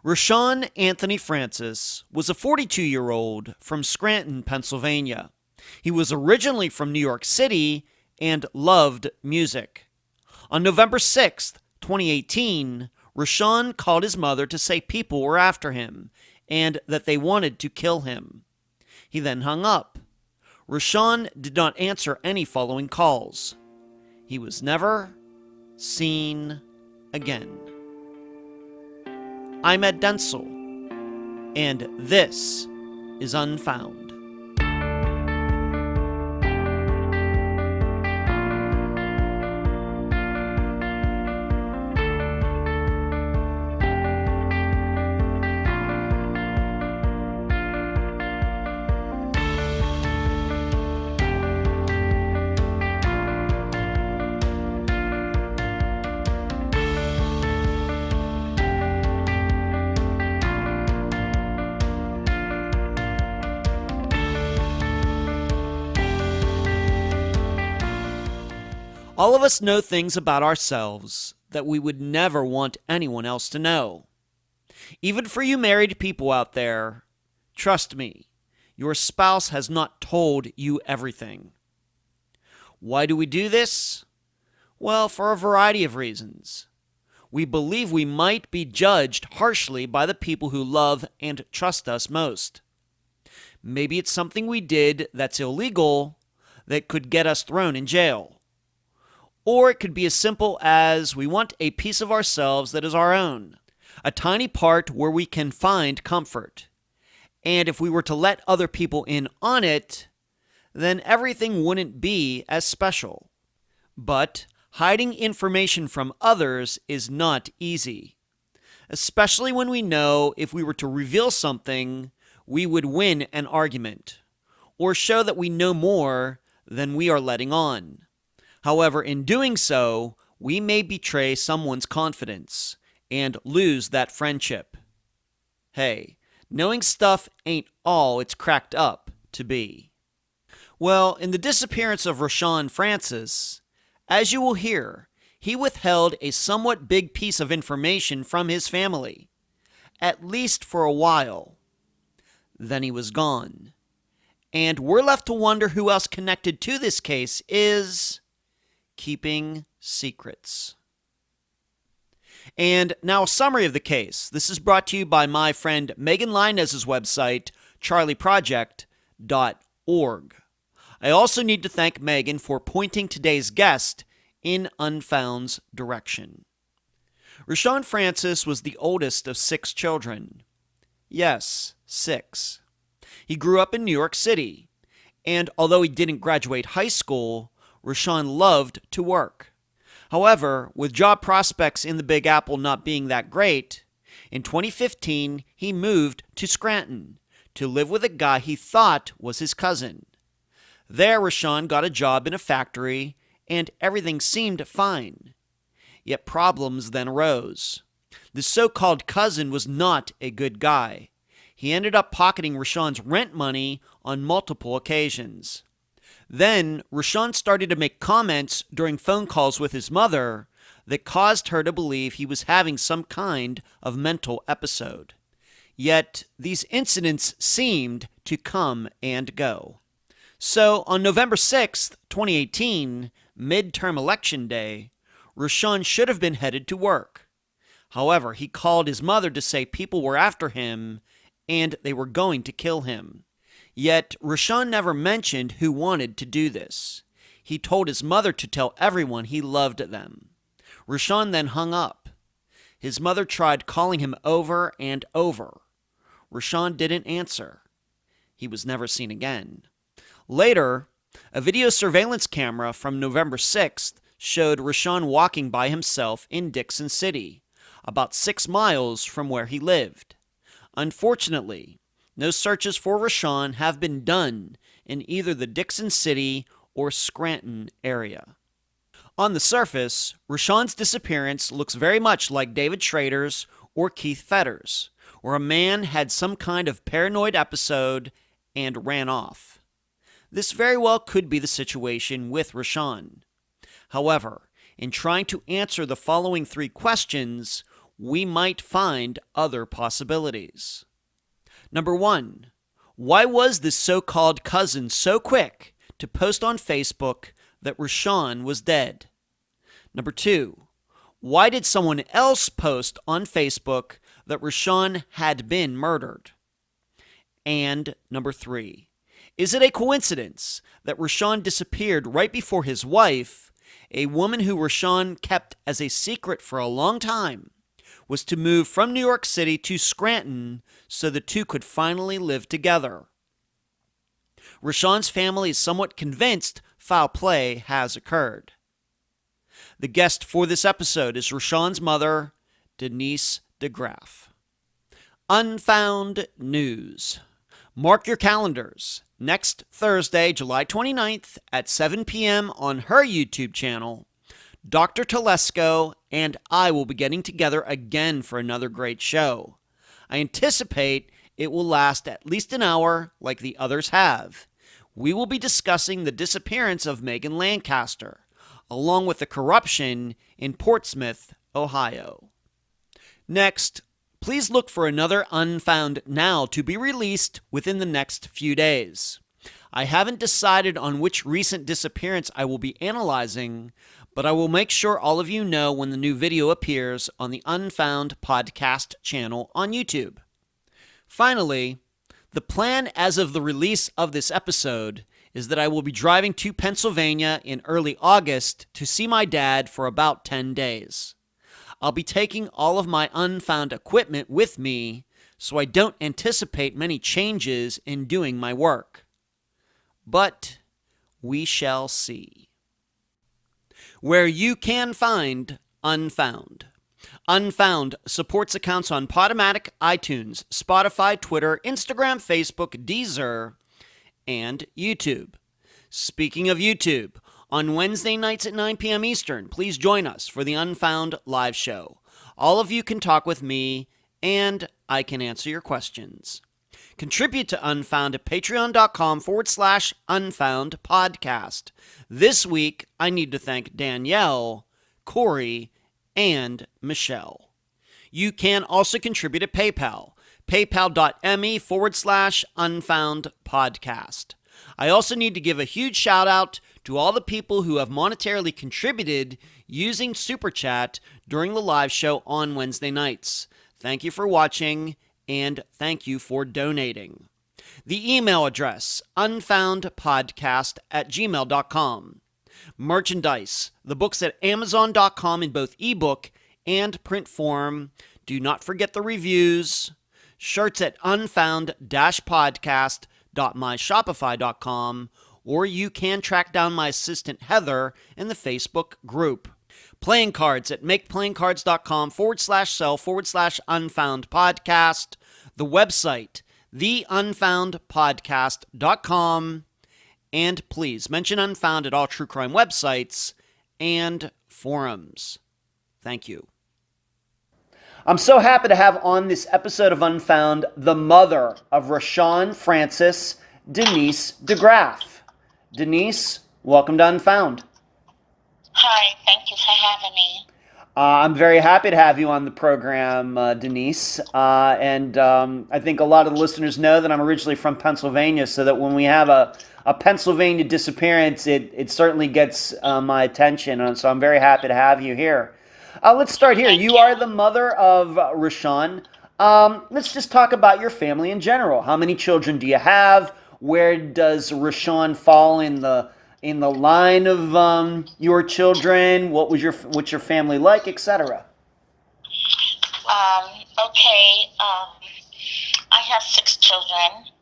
Rashan Anthony Francis was a 42-year-old from Scranton, Pennsylvania. He was originally from New York City and loved music. On November 6, 2018, Rashawn called his mother to say people were after him and that they wanted to kill him. He then hung up. Rashawn did not answer any following calls. He was never seen again. I'm Ed Denzel, and this is Unfound. All of us know things about ourselves that we would never want anyone else to know. Even for you married people out there, trust me, your spouse has not told you everything. Why do we do this? Well, for a variety of reasons. We believe we might be judged harshly by the people who love and trust us most. Maybe it's something we did that's illegal that could get us thrown in jail. Or it could be as simple as we want a piece of ourselves that is our own, a tiny part where we can find comfort. And if we were to let other people in on it, then everything wouldn't be as special. But hiding information from others is not easy, especially when we know if we were to reveal something, we would win an argument, or show that we know more than we are letting on. However, in doing so, we may betray someone's confidence and lose that friendship. Hey, knowing stuff ain't all it's cracked up to be. Well, in the disappearance of Rashan Francis, as you will hear, he withheld a somewhat big piece of information from his family, at least for a while. Then he was gone. And we're left to wonder who else connected to this case is keeping secrets. And now a summary of the case. This is brought to you by my friend Megan Linez's website, charleyproject.org. I also need to thank Megan for pointing today's guest in Unfound's direction. Rashan Francis was the oldest of 6 children. Yes, 6. He grew up in New York City, and although he didn't graduate high school, Rashawn loved to work. However, with job prospects in the Big Apple not being that great, in 2015 he moved to Scranton to live with a guy he thought was his cousin. There, Rashawn got a job in a factory and everything seemed fine. Yet problems then arose. The so-called cousin was not a good guy. He ended up pocketing Rashawn's rent money on multiple occasions. Then, Rashawn started to make comments during phone calls with his mother that caused her to believe he was having some kind of mental episode. Yet, these incidents seemed to come and go. So, on November 6th, 2018, midterm election day, Rashawn should have been headed to work. However, he called his mother to say people were after him and they were going to kill him. Yet, Rashawn never mentioned who wanted to do this. He told his mother to tell everyone he loved them. Rashawn then hung up. His mother tried calling him over and over. Rashawn didn't answer. He was never seen again. Later, a video surveillance camera from November 6th showed Rashawn walking by himself in Dixon City, about 6 miles from where he lived. Unfortunately, no searches for Rashawn have been done in either the Dixon City or Scranton area. On the surface, Rashawn's disappearance looks very much like David Schrader's or Keith Fetter's, where a man had some kind of paranoid episode and ran off. This very well could be the situation with Rashawn. However, in trying to answer the following 3 questions, we might find other possibilities. Number 1, why was this so-called cousin so quick to post on Facebook that Rashawn was dead? Number 2, why did someone else post on Facebook that Rashawn had been murdered? And number 3, is it a coincidence that Rashawn disappeared right before his wife, a woman who Rashawn kept as a secret for a long time, was to move from New York City to Scranton so the two could finally live together? Rashawn's family is somewhat convinced foul play has occurred. The guest for this episode is Rashawn's mother, Denise DeGraff. Unfound News. Mark your calendars. Next Thursday, July 29th at 7 p.m. on her YouTube channel, Dr. Telesco and I will be getting together again for another great show. I anticipate it will last at least an hour like the others have. We will be discussing the disappearance of Megan Lancaster, along with the corruption in Portsmouth, Ohio. Next, please look for another Unfound Now to be released within the next few days. I haven't decided on which recent disappearance I will be analyzing, but I will make sure all of you know when the new video appears on the Unfound Podcast Channel on YouTube. Finally, the plan as of the release of this episode is that I will be driving to Pennsylvania in early August to see my dad for about 10 days. I'll be taking all of my Unfound equipment with me, so I don't anticipate many changes in doing my work. But we shall see. Where you can find Unfound. Unfound supports accounts on Podomatic, iTunes, Spotify, Twitter, Instagram, Facebook, Deezer, and YouTube. Speaking of YouTube, on Wednesday nights at 9 p.m. Eastern, please join us for the Unfound Live Show. All of you can talk with me, and I can answer your questions. Contribute to Unfound at patreon.com/Unfound Podcast. This week, I need to thank Danielle, Corey, and Michelle. You can also contribute at PayPal, paypal.me/Unfound Podcast. I also need to give a huge shout out to all the people who have monetarily contributed using Super Chat during the live show on Wednesday nights. Thank you for watching, and thank you for donating. The email address, unfoundpodcast@gmail.com. Merchandise, the books at amazon.com in both ebook and print form. Do not forget the reviews. Shirts at unfound-podcast.myshopify.com, or you can track down my assistant Heather in the Facebook group. Playing cards at makeplayingcards.com/sell/Unfound Podcast. The website, theunfoundpodcast.com. And please mention Unfound at all true crime websites and forums. Thank you. I'm so happy to have on this episode of Unfound the mother of Rashan Francis, Denise DeGraff. Denise, welcome to Unfound. Hi, thank you for having me. I'm very happy to have you on the program, Denise. And I think a lot of the listeners know that I'm originally from Pennsylvania, so that when we have a Pennsylvania disappearance, it certainly gets my attention. And so I'm very happy to have you here. Let's start here. You are the mother of Rashan. Let's just talk about your family in general. How many children do you have? Where does Rashan fall in the line of your children? What's your family like, etc.? Okay. I have 6 children.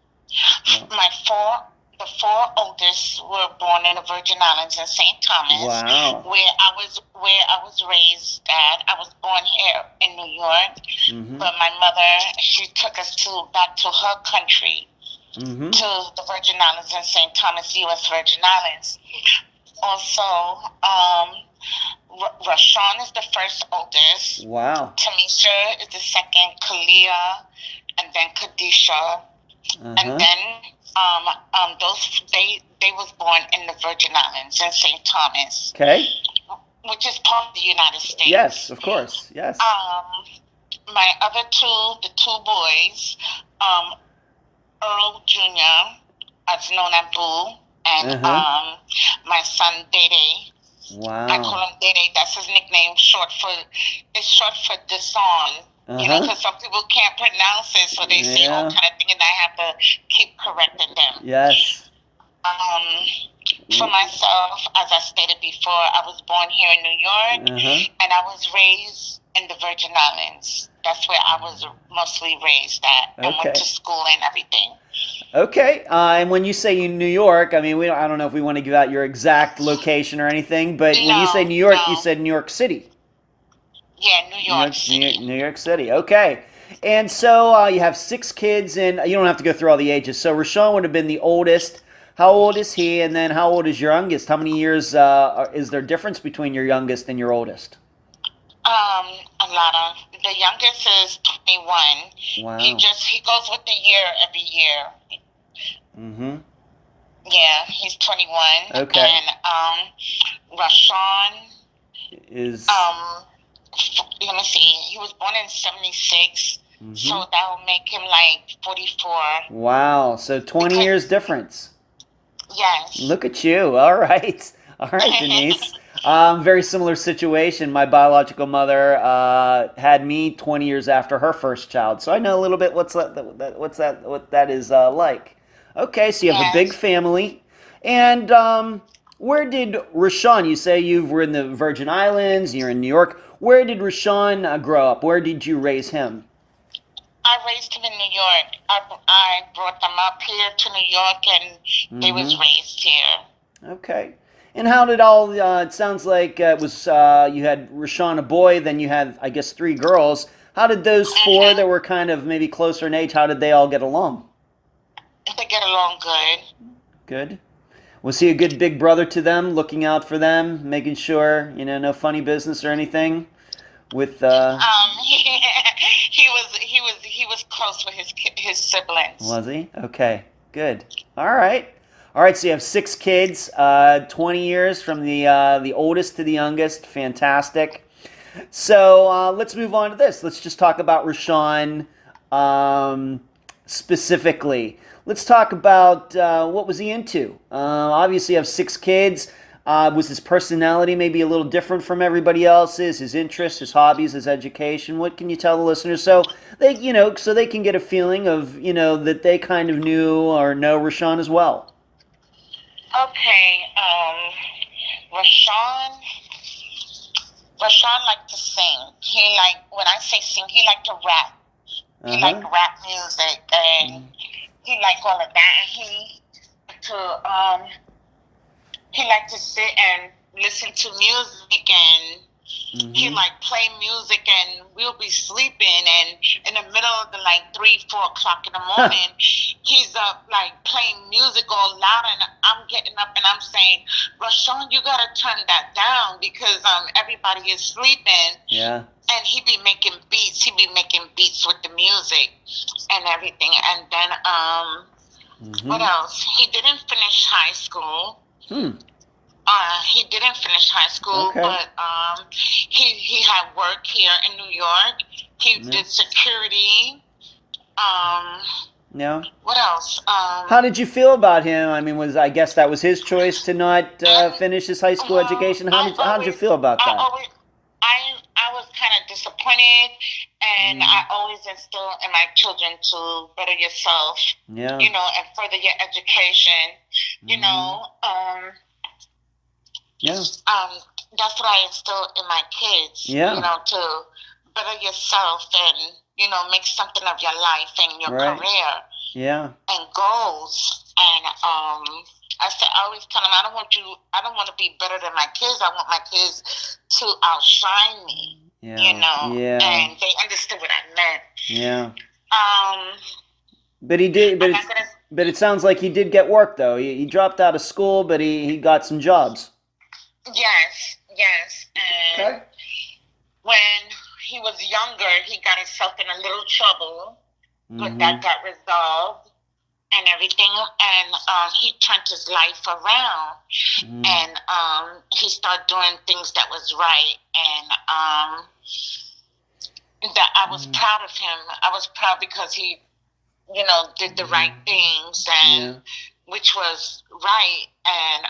Wow. The 4 oldest were born in the Virgin Islands in St. Thomas, Wow. where I was raised at. I was born here in New York, but my mother, she took us back to her country, to the Virgin Islands in St. Thomas, U.S. Virgin Islands. Also, Rashawn is the first oldest. Wow. Tamisha is the second. Kalia, and then Kadisha, and then they was born in the Virgin Islands in St. Thomas. Okay. Which is part of the United States. Yes, of course. Yes. my other the two boys, Earl Jr., as known as Boo, and my son Dede. Wow. I call him Dede. That's his nickname. It's short for Deson. You know, because some people can't pronounce it, so they say all kind of thing, and I have to keep correcting them. Yes. For myself, as I stated before, I was born here in New York, and I was raised in the Virgin Islands. That's where I was mostly raised at, and went to school and everything. Okay, and when you say in New York, I mean, I don't know if we want to give out your exact location or anything, but when you say New York, you said New York City. Yeah, New York City. New York City, okay. And so you have 6 kids, and you don't have to go through all the ages. So Rashawn would have been the oldest. How old is he, and then how old is your youngest? How many years is there difference between your youngest and your oldest? A lot of. The youngest is 21. Wow. He goes with the year every year. Mm-hmm. Yeah, he's 21. Okay. And Rashawn is let me see. He was born in 76, so that will make him like 44. Wow. So 20 years difference. Yes. Look at you. All right. All right, Denise. Very similar situation. My biological mother had me 20 years after her first child, so I know a little bit what that is like. Okay, so you have a big family, and where did Rashawn? You say you were in the Virgin Islands. You're in New York. Where did Rashawn grow up? Where did you raise him? I raised him in New York. I brought them up here to New York, and they was raised here. Okay. And how did all, it sounds like it was, you had Rashawn, a boy, then you had, I guess, 3 girls. How did those 4 that were kind of maybe closer in age, how did they all get along? They get along good. Good. Was he a good big brother to them, looking out for them, making sure, no funny business or anything? With he was close with his siblings. Was he? Okay, good. All right, so you have 6 kids, 20 years from the oldest to the youngest. Fantastic. So let's move on to this. Let's just talk about Rashawn specifically. Let's talk about what was he into. Obviously, you have 6 kids. Was his personality maybe a little different from everybody else's? His interests, his hobbies, his education? What can you tell the listeners so they, so they can get a feeling of, that they kind of knew or know Rashawn as well? Okay, Rashawn liked to sing. When I say sing, he liked to rap. He liked rap music, and he liked all of that. And he liked to sit and listen to music, and he liked play music, and we'll be sleeping, and in the middle of the 3-4 o'clock in the morning, he's up playing music all loud, and I'm getting up and I'm saying, Rashawn, you gotta turn that down because everybody is sleeping. Yeah. And he'd be making beats. He'd be making beats with the music and everything. And then what else? He didn't finish high school. He didn't finish high school, but he had work here in New York. He did security. Yeah. What else? How did you feel about him? I mean, I guess that was his choice to not finish his high school education. How did you feel about that? I was kind of disappointed, and I always instill in my children to better yourself, and further your education, that's what I instill in my kids, to better yourself and, make something of your life and your career and goals. And I said, I always tell them, I don't want to be better than my kids. I want my kids to outshine me, and they understood what I meant. Yeah. But he did, but it sounds like he did get work, though. He dropped out of school, but he got some jobs. Yes. And when he was younger, he got himself in a little trouble, but that got resolved and everything. And he turned his life around, and he started doing things that was right. And that I was proud of him. I was proud because he, did the right things, and which was right, and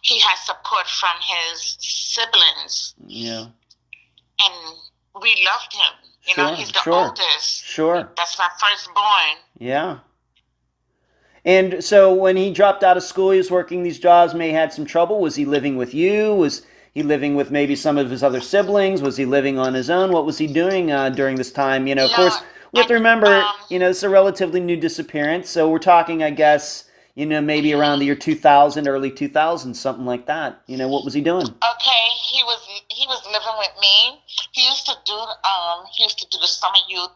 he had support from his siblings. Yeah. And we loved him. He's the oldest. Sure. That's my firstborn. Yeah. And so when he dropped out of school, he was working these jobs, may have had some trouble. Was he living with you? Was he living with maybe some of his other siblings? Was he living on his own? What was he doing during this time? Of course, we have to remember, it's a relatively new disappearance. So we're talking, I guess, maybe around the year 2000, early 2000, something like that. What was he doing? Okay, he was living with me. He used to do the summer youth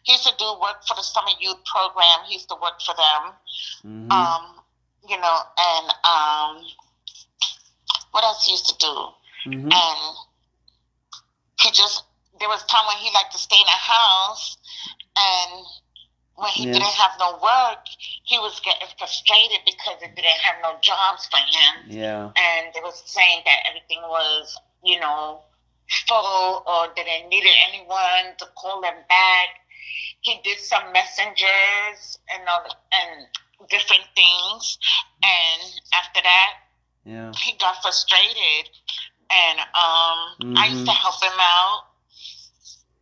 He used to do work for the summer youth program. He used to work for them. Mm-hmm. And what else he used to do? Mm-hmm. And there was time when he liked to stay in a house, and when he didn't have no work, he was getting frustrated because it didn't have no jobs for him. Yeah. And they was saying that everything was, full, or that they needed anyone to call them back. He did some messengers and different things. And after that, he got frustrated. And I used to help him out.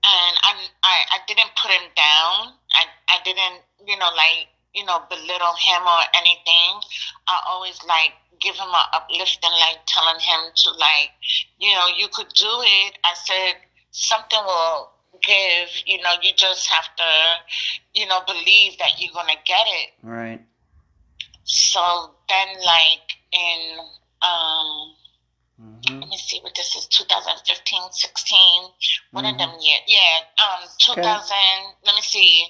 And I didn't put him down. I didn't, belittle him or anything. I always, give him an uplifting, telling him to, you could do it. I said, something will give, you just have to, believe that you're going to get it. Right. So then, in, let me see what this is, 2015, 16, one of them years. Yeah, 2000, let me see,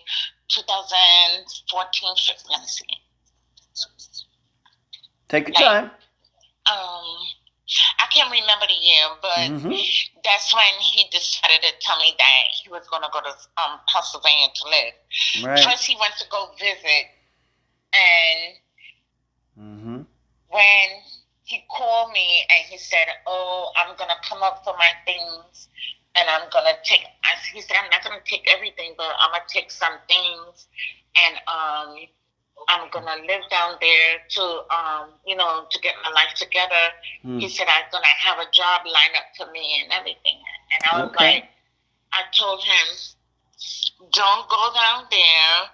2014, 15, let me see. Take your time. I can't remember the year, but that's when he decided to tell me that he was going to go to Pennsylvania to live. Right. First, he went to go visit, and when he called me and he said, "Oh, I'm going to come up for my things, and I'm going to take," he said, "I'm not going to take everything, but I'm going to take some things, and I'm going to live down there to, to get my life together." He said, "I'm going to have a job lined up for me and everything." And I was like, I told him, "Don't go down there.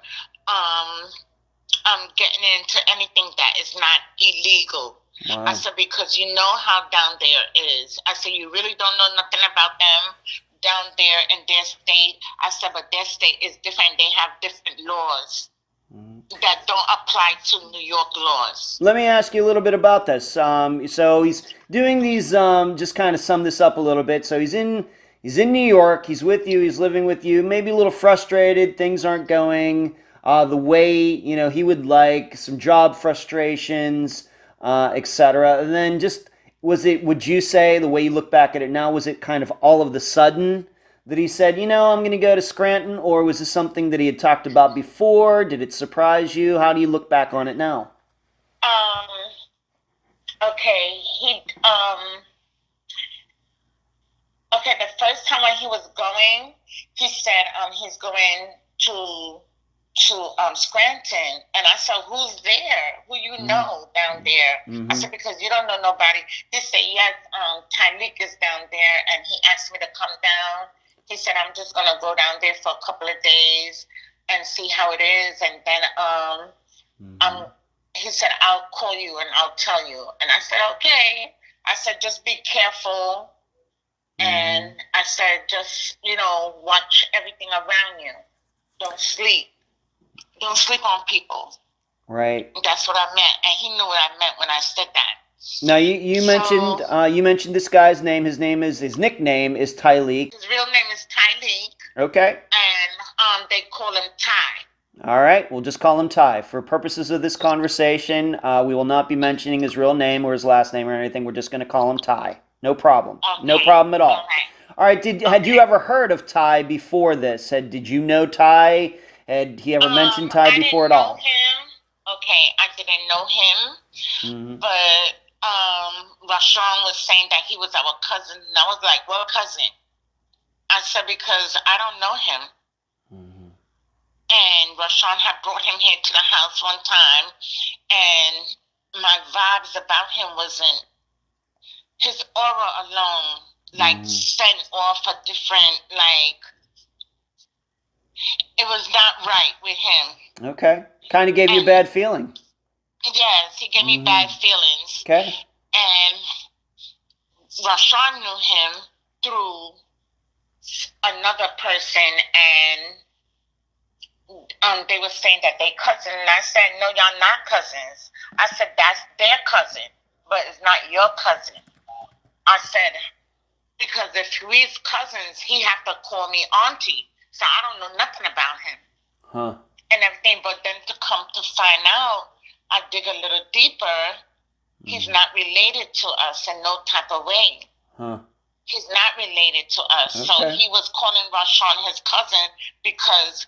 I'm getting into anything that is not illegal." Wow. I said, "Because you know how down there is." I said, "You really don't know nothing about them down there in their state." I said, "But their state is different. They have different laws that don't apply to New York laws." Let me ask you a little bit about this. So he's doing these, just kind of sum this up a little bit. So he's in New York, he's with you, he's living with you, maybe a little frustrated, things aren't going the way, he would like, some job frustrations, etc. And then just, would you say, the way you look back at it now, was it kind of all of the sudden that he said, I'm going to go to Scranton, or was this something that he had talked about before? Did it surprise you? How do you look back on it now? Okay, the first time when he was going, he said he's going to Scranton, and I said, "Who's there? Who you know down there?" I said, "Because you don't know nobody." He said, "Yes, Tyleek is down there," and he asked me to come down. He said, "I'm just going to go down there for a couple of days and see how it is." And then he said, "I'll call you and I'll tell you." And I said, "Okay." I said, "Just be careful." And I said, "Just, watch everything around you. Don't sleep. Don't sleep on people." Right. That's what I meant. And he knew what I meant when I said that. Now you mentioned this guy's name. His nickname is Tyleek. His real name is Tyleek. Okay. And they call him Ty. All right, we'll just call him Ty. For purposes of this conversation, we will not be mentioning his real name or his last name or anything. We're just going to call him Ty. No problem. Okay. No problem at all. All right. Had you ever heard of Ty before this? Did you know Ty? Had he ever mentioned Ty before at all? Okay, I didn't know him, but Rashawn was saying that he was our cousin, and I was like, "What cousin?" I said, because I don't know him. Mm-hmm. And Rashaan had brought him here to the house one time, and my vibes about him wasn't, his aura alone, like, sent off a different, like, it was not right with him. Okay. Kind of gave you a bad feeling. Yes, he gave me bad feelings. Okay. And Rashaan knew him through another person, and they were saying that they cousins. And I said, no, y'all not cousins. I said, that's their cousin, but it's not your cousin. I said, because if we's cousins, he have to call me auntie. So I don't know nothing about him. Huh. And everything. But then to come to find out, I dig a little deeper, he's not related to us in no type of way. Huh. He's not related to us. Okay. So he was calling Rashaan his cousin because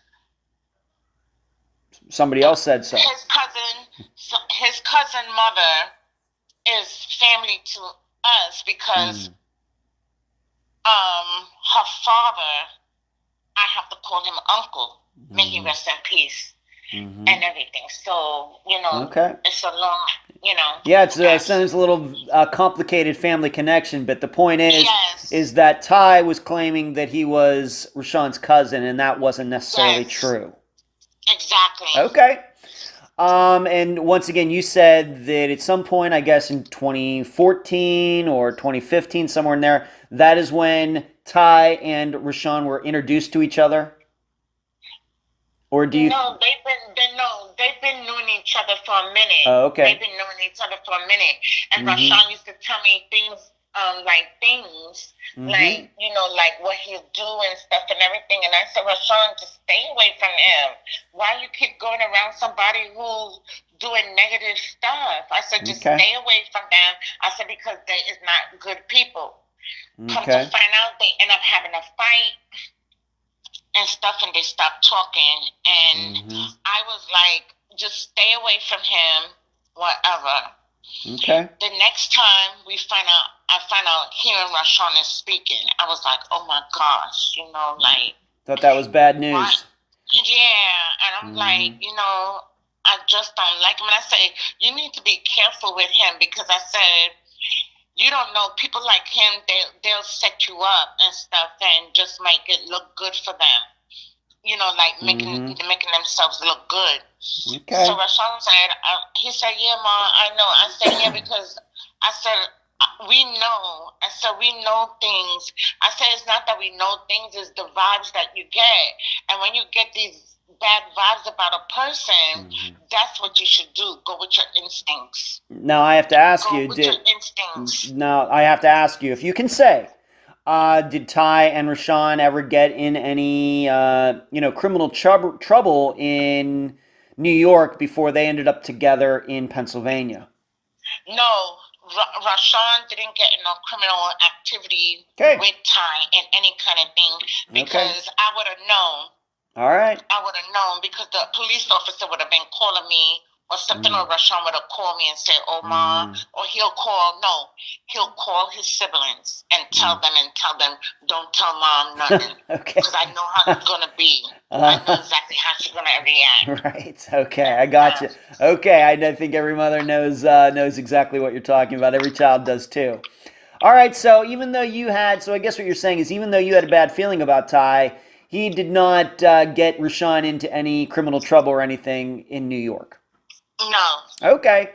somebody else said so. His cousin mother is family to us because her father, I have to call him uncle. May he rest in peace. And everything. So, it's a long, Yeah, it sounds a little complicated family connection, but the point is that Ty was claiming that he was Rashawn's cousin, and that wasn't necessarily true. Exactly. Okay. And once again, you said that at some point, I guess in 2014 or 2015, somewhere in there, that is when Ty and Rashaan were introduced to each other? Or do you? No, they've been knowing each other for a minute. Oh, okay. They've been knowing each other for a minute, and Rashaan used to tell me things, like what he'll do and stuff and everything. And I said, Rashaan, just stay away from him. Why you keep going around somebody who's doing negative stuff? I said, just stay away from them. I said, because they is not good people. Come to find out, they end up having a fight and stuff, and they stopped talking, and I was like, just stay away from him, whatever. Okay. The next time I find out hearing Rashaan is speaking, I was like, oh my gosh, thought that was bad news. What? Yeah, and I'm like, I just don't like him, and I say, you need to be careful with him, because I said, you don't know, people like him, they'll set you up and stuff and just make it look good for them. Making themselves look good. Okay. So Rashaan said, he said, yeah, Ma, I know. I said, yeah, because I said, we know. I said, we know things. I said, it's not that we know things, it's the vibes that you get. And when you get these bad vibes about a person, that's what you should do. Go with your instincts. Now I have to ask you, your instincts. Now I have to ask you, if you can say, did Ty and Rashaan ever get in any criminal trouble in New York before they ended up together in Pennsylvania? No, Rashaan didn't get in no criminal activity with Ty in any kind of thing, because I would have known. All right. I would have known, because the police officer would have been calling me or something, or Rashaan would have called me and said, oh, Ma, or he'll call his siblings and tell them, don't tell Mom nothing. Okay. Because I know how it's going to be. I know exactly how she's going to react. Right. Okay. I got you. Okay. I think every mother knows exactly what you're talking about. Every child does too. All right. So even though I guess what you're saying is, even though you had a bad feeling about Ty, he did not get Rashaan into any criminal trouble or anything in New York. No. Okay.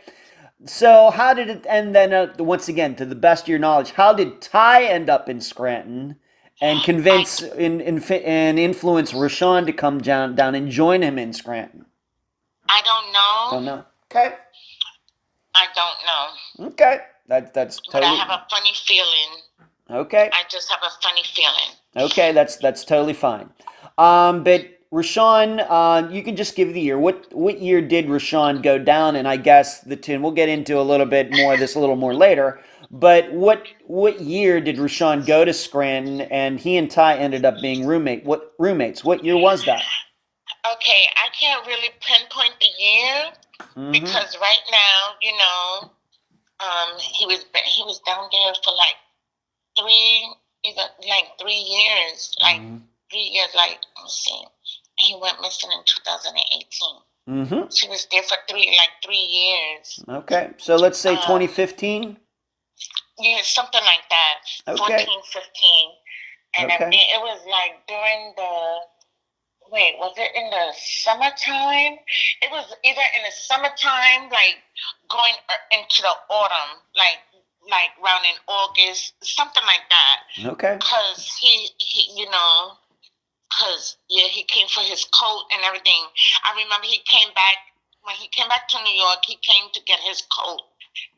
So how did it, and then once again, to the best of your knowledge, how did Ty end up in Scranton and convince and influence Rashaan to come down and join him in Scranton? I don't know. Don't know. Okay. I don't know. Okay. That's totally. But I have a funny feeling. Okay. I just have a funny feeling. Okay, that's totally fine. But Rashaan, you can just give the year. What year did Rashaan go down? And I guess we'll get into a little bit more of this a little more later. But what year did Rashaan go to Scranton, and he and Ty ended up being roommates? What year was that? Okay, I can't really pinpoint the year because right now, he was down there for like either like 3 years, like 3 years, like, let me see. And he went missing in 2018. Mm-hmm. She was there for 3 years. Okay, so let's say 2015? Yeah, something like that. Okay. 14, 15. And Okay. it was like during was it in the summertime? It was either in the summertime, like going into the autumn, like around in August, something like that. Okay. Because he he came for his coat and everything. I remember when he came back to New York, he came to get his coat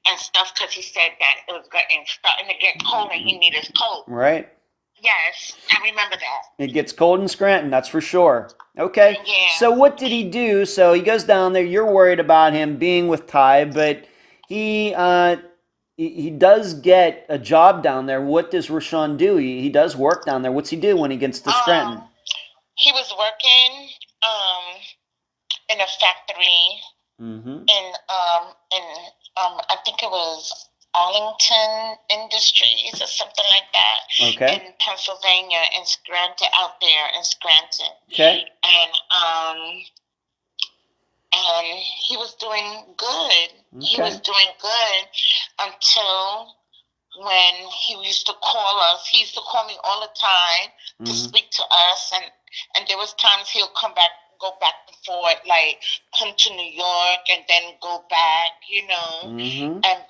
and stuff because he said that it was starting to get cold and he needed his coat. Right. Yes, I remember that. It gets cold in Scranton, that's for sure. Okay. Yeah. So what did he do? So he goes down there. You're worried about him being with Ty, but he does get a job down there. What does Rashawn do? He does work down there. What's he do when he gets to Scranton? He was working in a factory I think it was Arlington Industries or something like that. Okay. In Pennsylvania, in Scranton, out there in Scranton. Okay. And he was doing good. Okay. He was doing good until when he used to call us. He used to call me all the time to speak to us, and there was times he'll go back and forth, like come to New York and then go back, and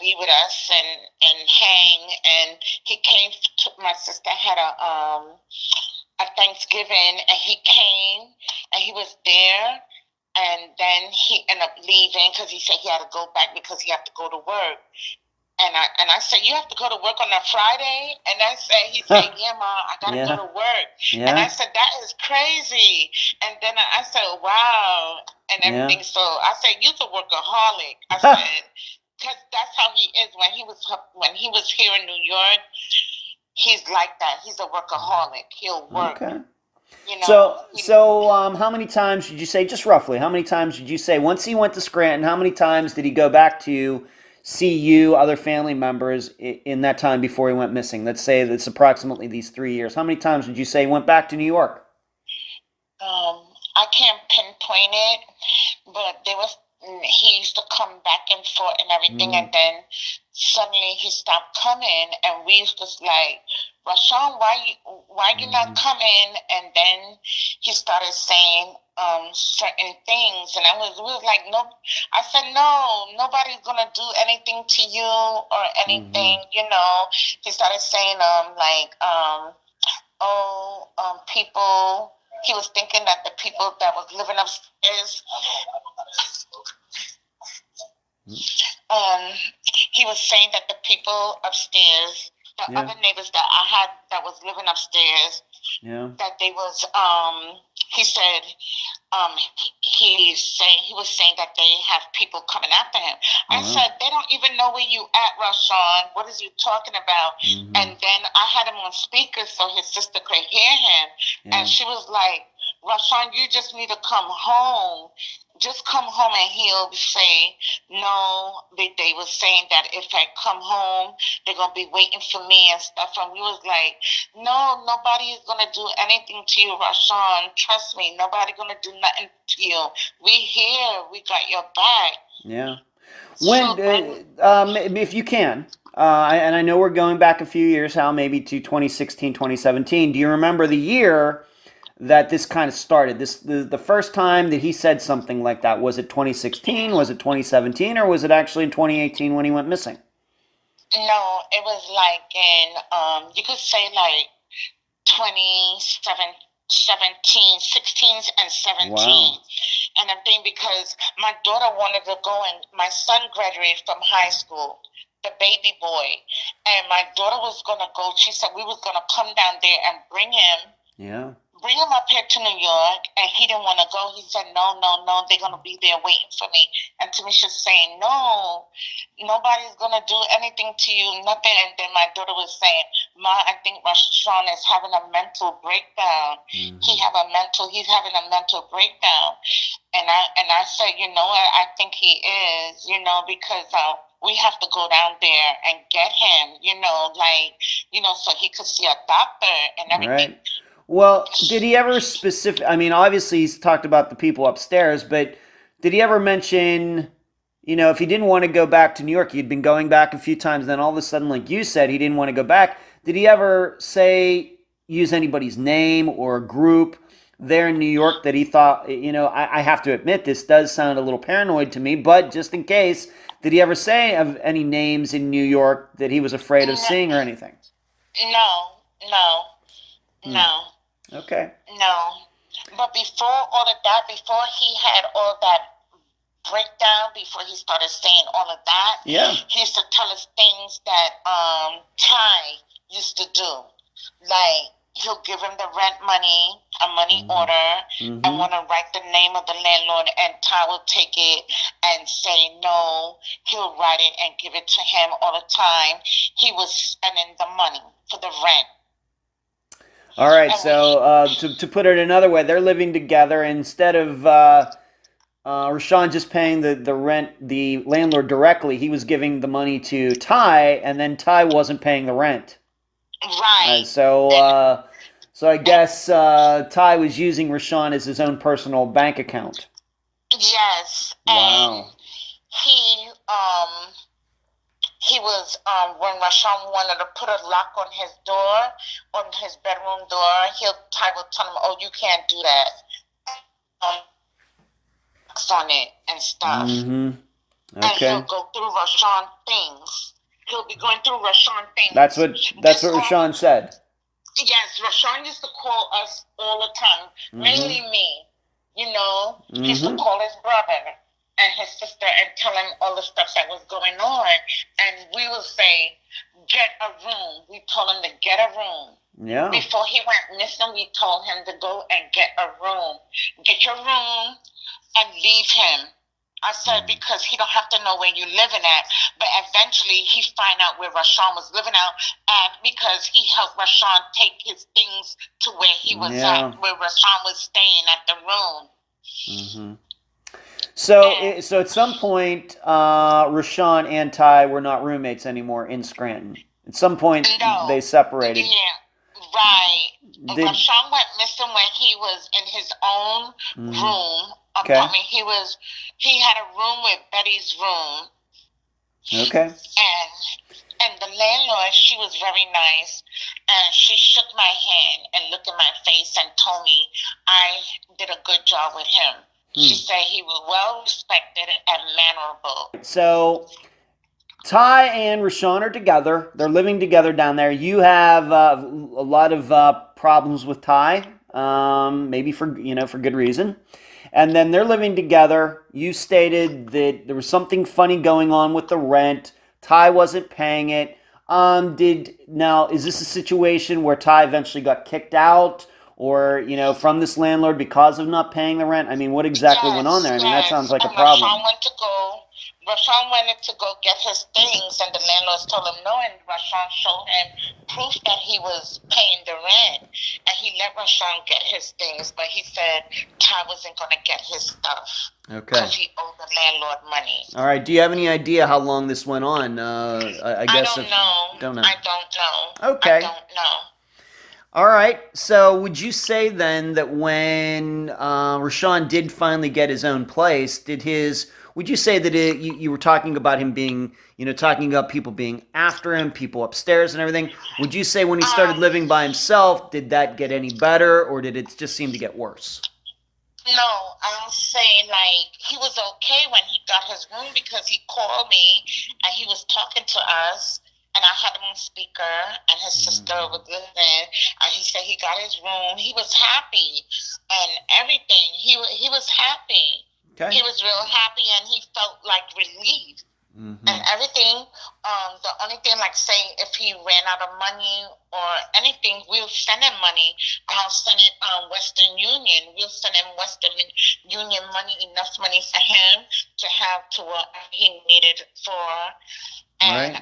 be with us and hang. And he came to my sister had a Thanksgiving, and he came and he was there. And then he ended up leaving because he said he had to go back because he had to go to work. And I said, you have to go to work on a Friday? And he said, yeah, Ma, I got to go to work. Yeah. And I said, that is crazy. And then I said, wow, and everything. Yeah. So I said, you're a workaholic. I said, because that's how he is. When he was here in New York, he's like that. He's a workaholic. He'll work. Okay. So how many times did you say, just roughly, how many times did you say, once he went to Scranton, how many times did he go back to see you, other family members, in that time before he went missing? Let's say that's approximately these 3 years. How many times did you say he went back to New York? I can't pinpoint it, but he used to come back and forth and everything, and then suddenly he stopped coming, and we used to like, Rashawn, why you not coming? And then he started saying certain things, and we was like, no. I said, no, nobody's gonna do anything to you or anything, He started saying people. He was thinking that the people that was living upstairs, he was saying that the people upstairs, the other neighbors that I had that was living upstairs, that they was, he said, he was saying that they have people coming after him. I said, they don't even know where you at, Rashawn. What is you talking about? And then I had him on speaker so his sister could hear him. And she was like, Rashawn, you just need to come home. Just come home. And he'll say, no, they was saying that if I come home, they're going to be waiting for me and stuff. And we was like, no, nobody is going to do anything to you, Rashawn. Trust me, nobody going to do nothing to you. We here. We got your back. Yeah. When, if you can, and I know we're going back a few years, Hal, maybe to 2016, 2017. Do you remember the year that this kind of started? The first time that he said something like that, was it 2016, was it 2017, or was it actually in 2018 when he went missing? No, it was like in, you could say like 2017, 16 and 17. Wow. And I'm thinking because my daughter wanted to go, and my son graduated from high school, the baby boy, and my daughter was going to go. She said we was going to come down there and bring him. Yeah. Bring him up here to New York, and he didn't want to go. He said, no, they're going to be there waiting for me. And Tamisha's saying, no, nobody's going to do anything to you, nothing. And then my daughter was saying, Ma, I think Rashawn is having a mental breakdown. He's having a mental breakdown. And I said, I think he is, because we have to go down there and get him, so he could see a doctor and everything. Right. Well, did he ever I mean, obviously he's talked about the people upstairs, but did he ever mention, if he didn't want to go back to New York, he'd been going back a few times, then all of a sudden, like you said, he didn't want to go back. Did he ever use anybody's name or a group there in New York that he thought, I have to admit, this does sound a little paranoid to me, but just in case, did he ever say of any names in New York that he was afraid of seeing or anything? No. Okay. No. But before all of that, before he had all that breakdown, before he started saying all of that, he used to tell us things that Ty used to do. Like, he'll give him the rent money, a money order, and want to write the name of the landlord, and Ty will take it and say no. He'll write it and give it to him all the time. He was spending the money for the rent. All right, so to put it another way, they're living together. Instead of Rashawn just paying the rent, the landlord directly, he was giving the money to Ty, and then Ty wasn't paying the rent. Right. So I guess Ty was using Rashawn as his own personal bank account. Yes. Wow. And he was, when Rashaan wanted to put a lock on his door, on his bedroom door, Ty would tell him, oh, you can't do that. On it and stuff. Okay. And he'll go through Rashaan things. He'll be going through Rashaan things. That's what Rashaan said. Yes, Rashaan used to call us all the time, mainly me. He used to call his brother and his sister and tell him all the stuff that was going on. And we would say, get a room. We told him to get a room. Yeah. Before he went missing, we told him to go and get a room. Get your room and leave him. I said, because he don't have to know where you're living at. But eventually he find out where Rashaan was living at, and because he helped Rashaan take his things to where he was at, where Rashaan was staying at the room. So at some point, Rashaan and Ty were not roommates anymore in Scranton. At some point, they separated. Yeah, right. Rashaan went missing when he was in his own room. Apartment. He had a room with Betty's room. Okay. And the landlord, she was very nice, and she shook my hand and looked at my face and told me I did a good job with him. She said he was well respected and mannerable. So Ty and Rashaan are together. They're living together down there. You have a lot of problems with Ty, maybe for good reason. And then they're living together. You stated that there was something funny going on with the rent. Ty wasn't paying it. Is this a situation where Ty eventually got kicked out, or from this landlord because of not paying the rent? I mean, what exactly went on there? I mean, that sounds like a problem. Rashaan wanted to go get his things, and the landlords told him no, and Rashaan showed him proof that he was paying the rent, and he let Rashaan get his things, but he said Ty wasn't going to get his stuff. Okay. Because he owed the landlord money. All right. Do you have any idea how long this went on? I guess I don't know. Don't know. I don't know. Okay. I don't know. All right. So would you say then that when Rashaan did finally get his own place, would you say that you were talking about him being, talking about people being after him, people upstairs and everything? Would you say when he started living by himself, did that get any better, or did it just seem to get worse? No, I'll say he was okay when he got his room, because he called me and he was talking to us. And I had him on speaker, and his sister was listening, and he said he got his room. He was happy and everything. He was happy. Okay. He was real happy, and he felt relieved. And everything. The only thing, say, if he ran out of money or anything, we'll send him money. I'll send it Western Union. We'll send him Western Union money, enough money for him to have to what he needed for. And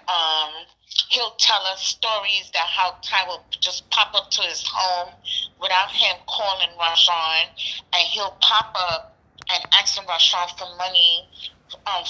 he'll tell us stories that how Ty will just pop up to his home without him calling Rashaan, and he'll pop up and asking Rashaan for money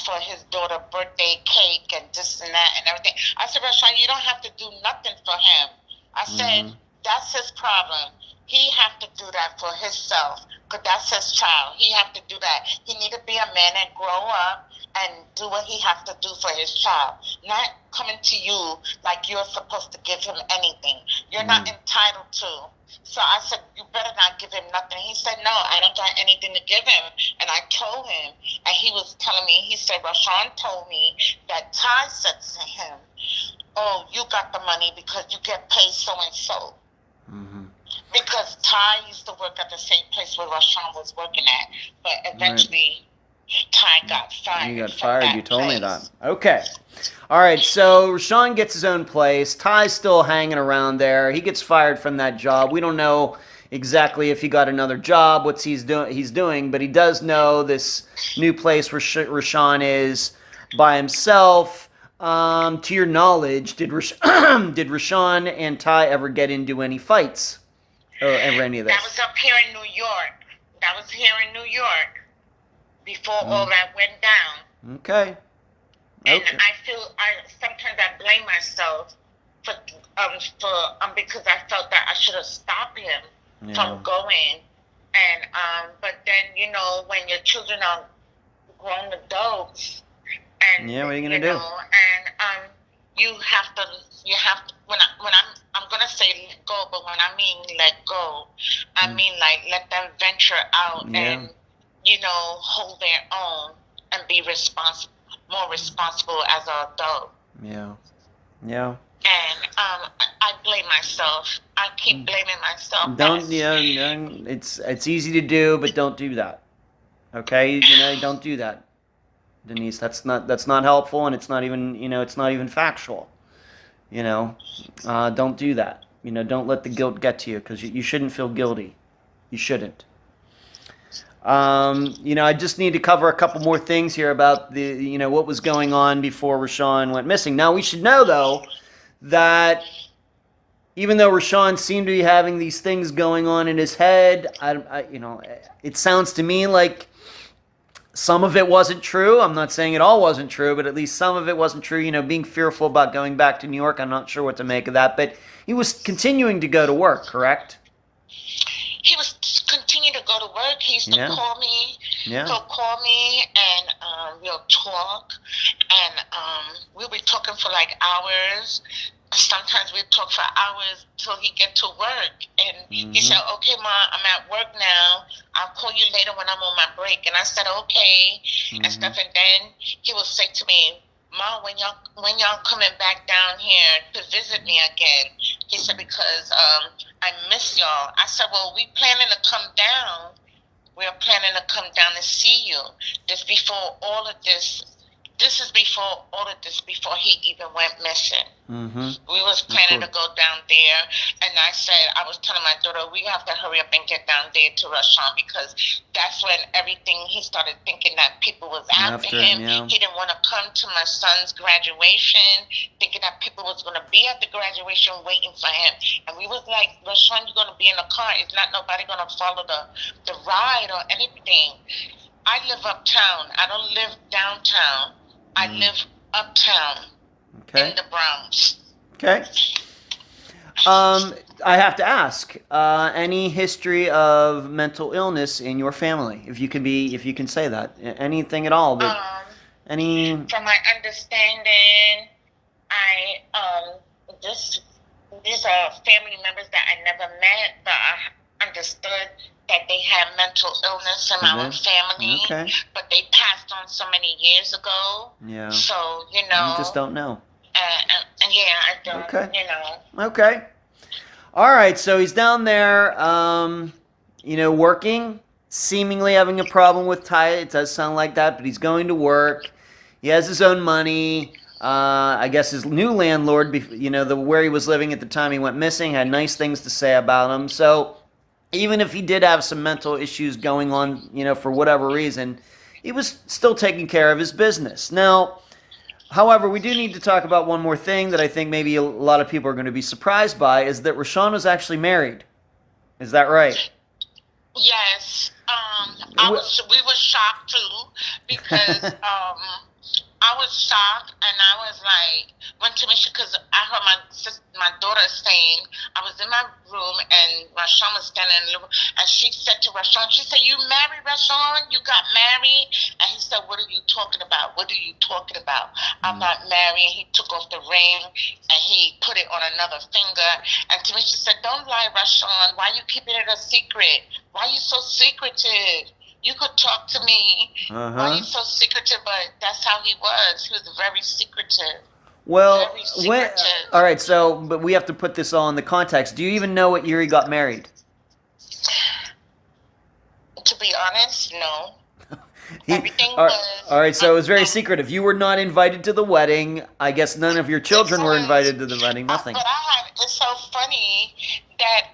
for his daughter's birthday cake and this and that and everything. I said, Rashaan, you don't have to do nothing for him. I said, that's his problem. He have to do that for himself, because that's his child. He have to do that. He need to be a man and grow up and do what he has to do for his child. Not coming to you like you're supposed to give him anything. You're not entitled to. So I said, you better not give him nothing. He said, no, I don't got anything to give him. And I told him, and he was telling me, he said, Rashaan told me that Ty said to him, oh, you got the money because you get paid so-and-so. Because Ty used to work at the same place where Rashaan was working at. But eventually, Ty got fired. You got fired. You told me that. Okay. All right. So Rashaan gets his own place. Ty's still hanging around there. He gets fired from that job. We don't know exactly if he got another job, what he's doing, but he does know this new place where Rashaan is by himself. To your knowledge, did Rashaan and Ty ever get into any fights? Or ever any of this? That was up here in New York. That was here in New York before all that went down. Okay. And sometimes I blame myself for because I felt that I should have stopped him from going. And but then when your children are grown adults, and what are you gonna do? And you have to when I'm gonna say let go, but when I mean let go, I mean like let them venture out and hold their own and be more responsible as an adult. Yeah. And I blame myself. I keep blaming myself. It's easy to do, but don't do that. Okay, don't do that, Denise. That's not helpful, and it's not even factual. Don't do that. Don't let the guilt get to you, because you shouldn't feel guilty. You shouldn't. I just need to cover a couple more things here about the what was going on before Rashaan went missing. Now we should know though that even though Rashaan seemed to be having these things going on in his head, it sounds to me like some of it wasn't true. I'm not saying it all wasn't true, but at least some of it wasn't true. Being fearful about going back to New York. I'm not sure what to make of that, but he was continuing to go to work, correct? He was continuing to go to work. He used to call me. Yeah. He'll call me and we'll talk. And we'll be talking for like hours. Sometimes we talk for hours till he get to work. And he said, okay, Ma, I'm at work now. I'll call you later when I'm on my break. And I said, okay, and stuff. And then he will say to me, Ma, when y'all coming back down here to visit me again? He said, because I miss y'all. I said, well, we planning to come down. We're planning to come down and see you. This is before all of this, before he even went missing. We was planning to go down there, and I said, I was telling my daughter, we have to hurry up and get down there to Rashaan, because that's when he started thinking that people was after him. He didn't want to come to my son's graduation, thinking that people was going to be at the graduation waiting for him. And we was like, Rashaan, you're going to be in the car. It's not nobody going to follow the ride or anything. I live uptown. I don't live downtown. I live uptown in the Bronx. Okay. I have to ask, any history of mental illness in your family? If you can say that, anything at all. From my understanding, these are family members that I never met, but I understood that they had mental illness in our family, but they passed on so many years ago. Yeah. So, you just don't know. I don't, Okay. All right, so he's down there, working, seemingly having a problem with Ty. It does sound like that, but he's going to work. He has his own money. I guess his new landlord, where he was living at the time he went missing, had nice things to say about him. So even if he did have some mental issues going on, for whatever reason, he was still taking care of his business. Now, however, we do need to talk about one more thing that I think maybe a lot of people are going to be surprised by, is that Rashaan was actually married. Is that right? Yes. We were shocked too because I was shocked, and I was like, went to Michigan because I heard my daughter saying, I was in my room and Rashawn was standing in the living room, and she said to Rashawn, she said, "You married, Rashawn? You got married?" And he said, "What are you talking about? What are you talking about? I'm not married." And he took off the ring and he put it on another finger. And Tamisha said, "Don't lie, Rashawn. Why are you keeping it a secret? Why are you so secretive? You could talk to me. Why are you so secretive?" But that's how he was. He was very secretive. Well, all right, so, but we have to put this all in the context. Do you even know what year he got married? To be honest, no. All right, so it was very secretive. You were not invited to the wedding. I guess none of your children were invited to the wedding. Nothing. But it's so funny that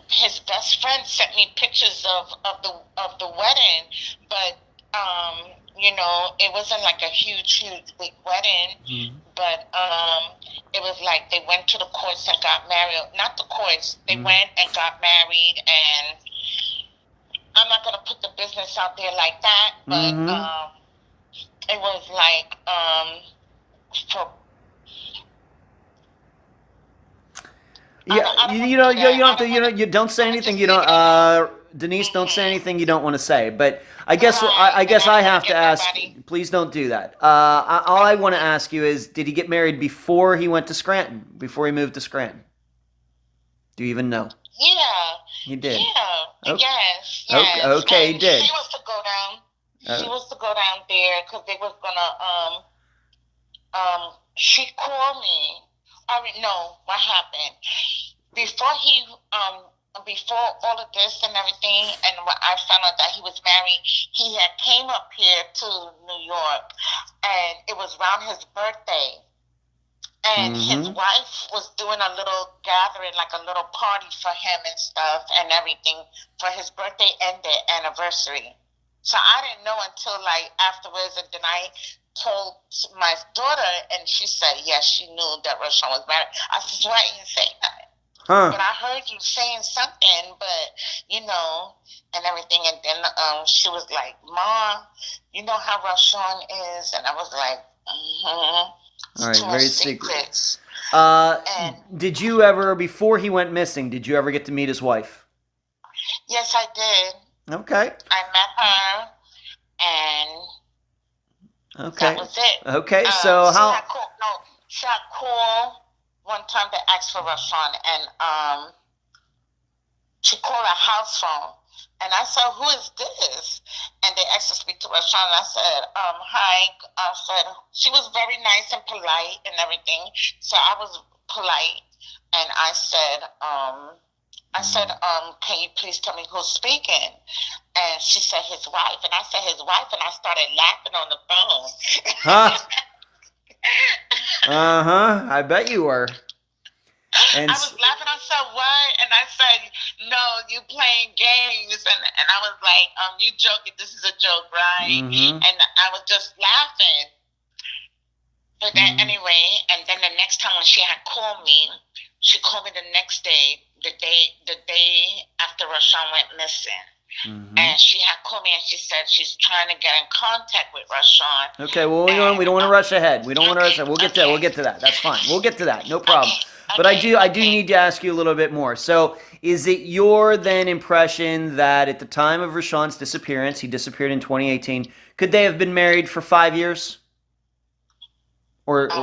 his best friend sent me pictures of the wedding, but you know, it wasn't like a huge big wedding, but it was like they went to the courts and got married. Not the courts, they went and got married, and I'm not gonna put the business out there like that, but it was like for. Yeah, you don't have to. You don't say anything. You don't. Denise, don't say anything you don't want to say. But I guess I have to ask. Please don't do that. All I want to ask you is, did he get married before he went to Scranton? Before he moved to Scranton? Do you even know? Yeah. He did. Yeah. Okay. Yes. Okay, he did. She was to go down. She was to go down there because they was gonna. She called me. I mean, no, what happened? Before all of this and everything, and when I found out that he was married, he had came up here to New York, and it was around his birthday. And his wife was doing a little gathering, like a little party for him and stuff and everything for his birthday and their anniversary. So I didn't know until like afterwards, and then I told my daughter, and she said, yes, she knew that Rashawn was married. I said, why didn't you say that? But I heard you saying something, but, you know, and everything. And then she was like, Mom, you know how Rashawn is? And I was like, All right, very secret. Did you ever, before he went missing, did you ever get to meet his wife? Yes, I did. Okay. I met her, and that was it. Okay, so how... She had called one time to ask for Rashawn, and she called a house phone. And I said, who is this? And they asked to speak to Rashawn. And I said, hi. I said, she was very nice and polite and everything. So I was polite. And I said, can you please tell me who's speaking? And she said, his wife. And I said, his wife. And I started laughing on the phone. I bet you were. And I was laughing. I said, what? And I said, no, you playing games. And I was like, you joking. This is a joke, right? And I was just laughing. But then anyway, and then the next time when she had called me, she called me the next day, the day after Rashawn went missing. And she had called me and she said she's trying to get in contact with Rashawn. Okay, well, we don't want to rush ahead. We don't want to rush ahead. We'll get to that. That's fine. We'll get to that. No problem. But I do need to ask you a little bit more. So is it your then impression that at the time of Rashawn's disappearance, he disappeared in 2018, could they have been married for 5 years? Or 5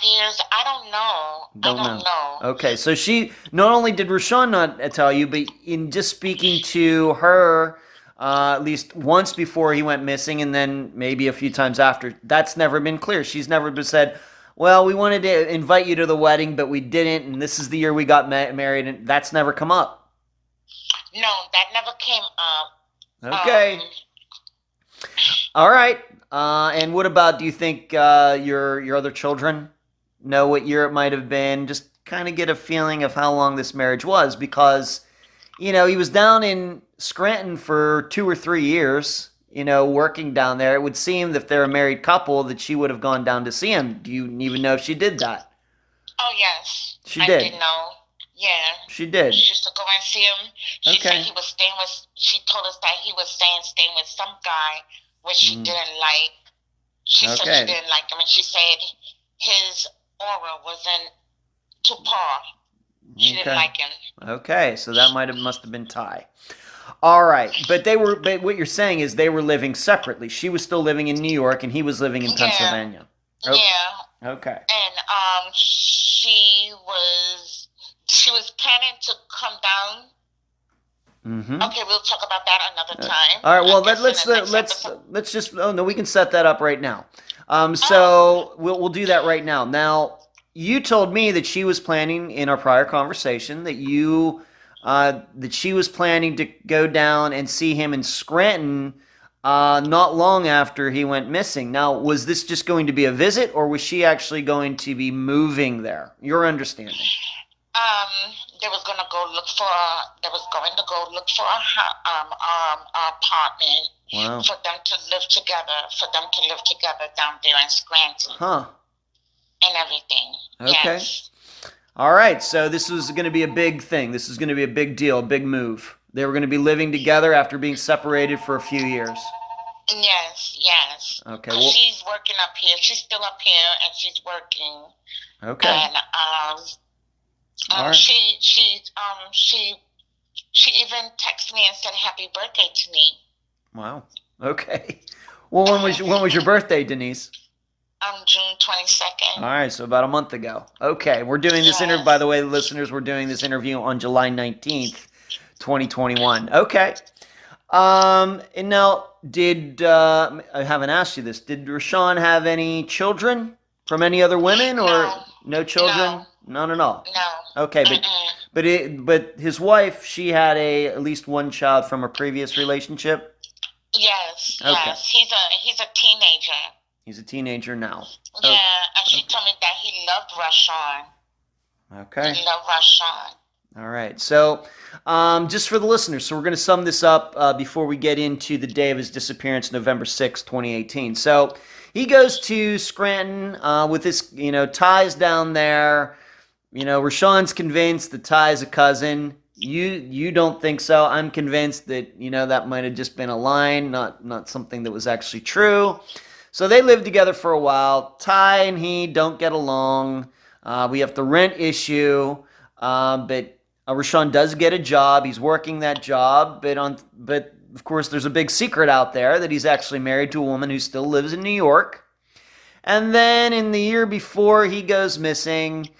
years? I don't know. I don't know. Okay, so she, not only did Rashawn not tell you, but in just speaking to her at least once before he went missing and then maybe a few times after, that's never been clear. She's never been said, well, we wanted to invite you to the wedding, but we didn't, and this is the year we got married, and that's never come up. No, that never came up. Okay. All right. And what about, do you think your other children know what year it might have been? Just kind of get a feeling of how long this marriage was, because, you know, he was down in Scranton for 2 or 3 years, you know, working down there. It would seem that if they're a married couple that she would have gone down to see him. Do you even know if she did that? Oh, yes. She did? I did know. Yeah. She did. She used to go and see him. She Okay. said he was staying with, she told us that he was staying with some guy, which she didn't like. She said she didn't like him, and she said his aura wasn't to par. She didn't like him. Okay, so that must have been Ty. All right, but what you're saying is they were living separately. She was still living in New York, and he was living in Pennsylvania. Yeah. Yeah. Okay. And she was planning to come down. Mm-hmm. Okay, we'll talk about that another time. All right. Well, let's just. Oh no, we can set that up right now. So we'll do that right now. Now, you told me that she was planning in our prior conversation that she was planning to go down and see him in Scranton not long after he went missing. Now, was this just going to be a visit, or was she actually going to be moving there? Your understanding? They was going to go look for a apartment. Wow. For them to live together down there in Scranton. Huh. And everything. Okay. Yes. All right, so this was going to be a big thing. This is going to be a big deal, a big move. They were going to be living together after being separated for a few years. Yes. Okay. Well, she's working up here. She's still up here, and she's working. Okay. And right. she even texted me and said happy birthday to me. Wow. Okay. Well, when was your birthday, Denise? June 22nd. All right, so about a month ago. Okay, we're doing this interview. By the way, listeners, we're doing this interview on July 19th, 2021. Okay. And now, I haven't asked you this. Did Rashaan have any children from any other women, or no children? No. None at all. No. Okay, but his wife, she had at least one child from a previous relationship. Yes. Okay. Yes. He's a teenager. He's a teenager now. Yeah, and she told me that he loved Rashawn. Okay. He loved Rashawn. All right. So, just for the listeners, so we're going to sum this up before we get into the day of his disappearance, November 6, 2018. So, he goes to Scranton with his, ties down there. Rashawn's convinced that Ty's a cousin. You don't think so. I'm convinced that, that might have just been a line, not something that was actually true. So they lived together for a while. Ty and he don't get along. We have the rent issue, but Rashaan does get a job. He's working that job, but of course there's a big secret out there that he's actually married to a woman who still lives in New York. And then in the year before he goes missing,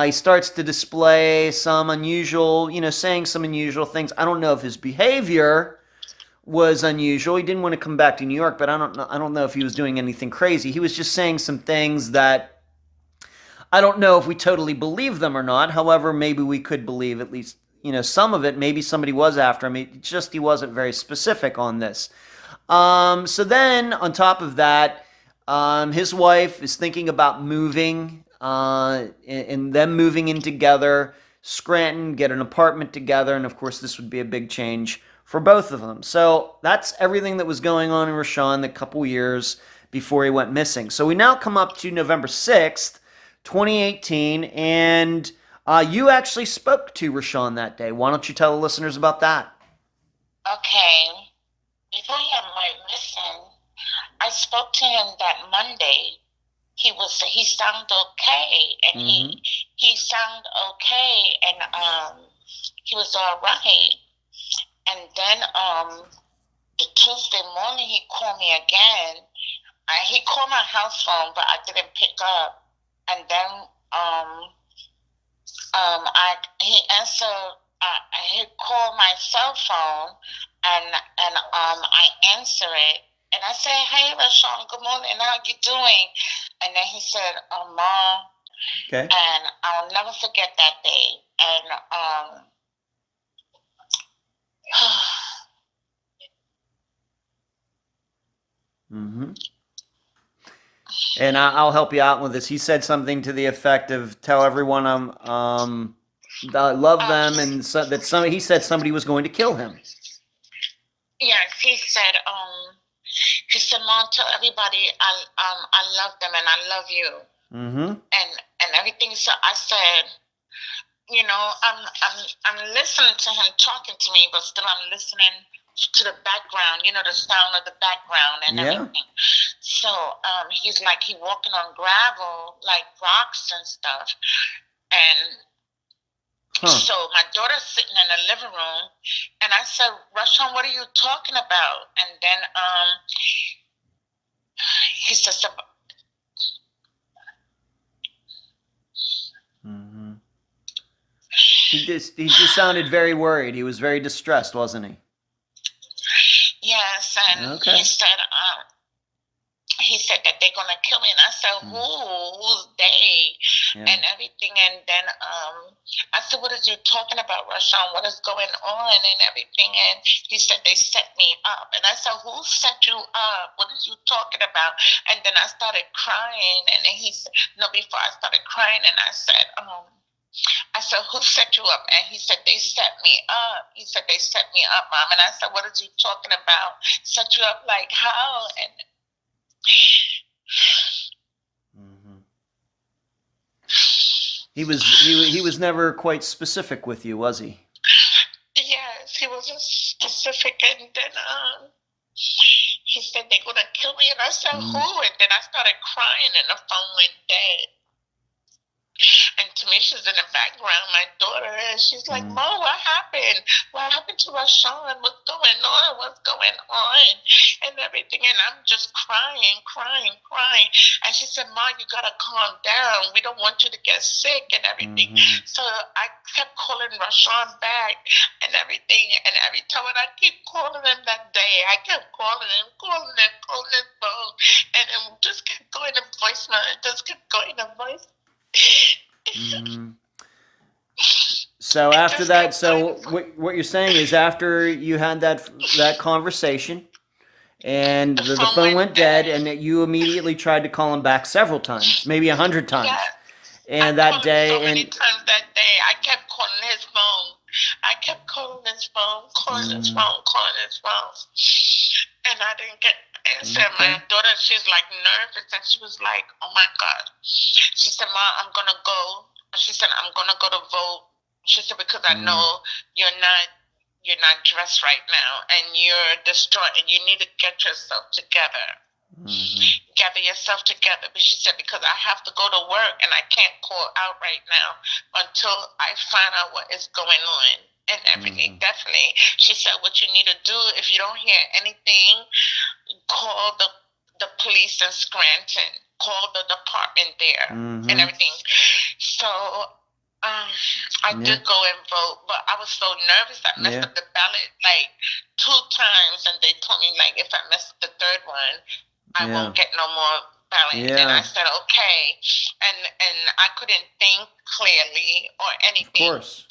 he starts to display some unusual, saying some unusual things. I don't know if his behavior was unusual. He didn't want to come back to New York, but I don't know if he was doing anything crazy. He was just saying some things that I don't know if we totally believe them or not. However, maybe we could believe at least, some of it. Maybe somebody was after him. He wasn't very specific on this. So then on top of that, his wife is thinking about moving, and them moving in together, Scranton, get an apartment together, and of course this would be a big change for both of them. So that's everything that was going on in Rashaan the couple years before he went missing. So we now come up to November 6th, 2018, and you actually spoke to Rashaan that day. Why don't you tell the listeners about that? Okay. Before he went missing, I spoke to him that Monday. He sounded okay, and he sounded okay, and he was all right. And then the Tuesday morning, he called me again. He called my house phone, but I didn't pick up. And then he answered. He called my cell phone, and I answer it. And I said, "Hey, Rashawn, good morning. How you doing?" And then he said, "Mom." Okay. And I'll never forget that day. And And I'll help you out with this. He said something to the effect of, "Tell everyone I love them," and he said somebody was going to kill him. Yes, he said, "Mom, tell everybody I love them and I love you." And everything. So I said, I'm listening to him talking to me, but still I'm listening to the background, the sound of the background and everything. So he's like he walking on gravel, like rocks and stuff. And so my daughter's sitting in the living room, and I said, Rashawn, what are you talking about? And then he says, He just sounded very worried. He was very distressed, wasn't he? Yes, and he said that they're gonna kill me, and I said, who's they? And everything. And then I said, what are you talking about, Rashaan? What is going on and everything? And he said they set me up, and I said, who set you up? What are you talking about? And then I started crying, and then he said, no, before I started crying, and I said, who set you up? And he said, they set me up. He said, they set me up, Mom. And I said, what are you talking about? Set you up like how? And he was never quite specific with you, was he? Yes, he wasn't specific. And then he said, they're going to kill me. And I said, who? And then I started crying, and the phone went dead. And Tamisha's in the background, my daughter, and she's like, Mom, what happened? What happened to Rashaan? What's going on? What's going on? And everything. And I'm just crying. And she said, Mom, you got to calm down. We don't want you to get sick and everything. So I kept calling Rashaan back and everything. And every time when I keep calling him that day, I kept calling his phone. And it just kept going to voicemail. It just kept going to voicemail. So after that, so what you're saying is after you had that conversation and the phone went dead, and that you immediately tried to call him back several times, maybe 100 times. Yeah. And that day, so many times that day, I kept calling his phone. Calling his phone. And I didn't get answer. My daughter, she's like nervous, and she was like, oh my God. She said, Mom, I'm going to go. She said, I'm going to go to vote. She said, because I know you're not dressed right now, and you're distraught, and you need to get yourself together. Gather yourself together. But she said, because I have to go to work, and I can't call out right now until I find out what is going on and everything. Definitely. She said, what you need to do, if you don't hear anything, call the police in Scranton. Call the department there and everything. So I did go and vote, but I was so nervous. I messed up the ballot like 2 times, and they told me, like, if I messed up the 3rd one, I won't get no more ballot. And I said, okay. And I couldn't think clearly or anything. Of course.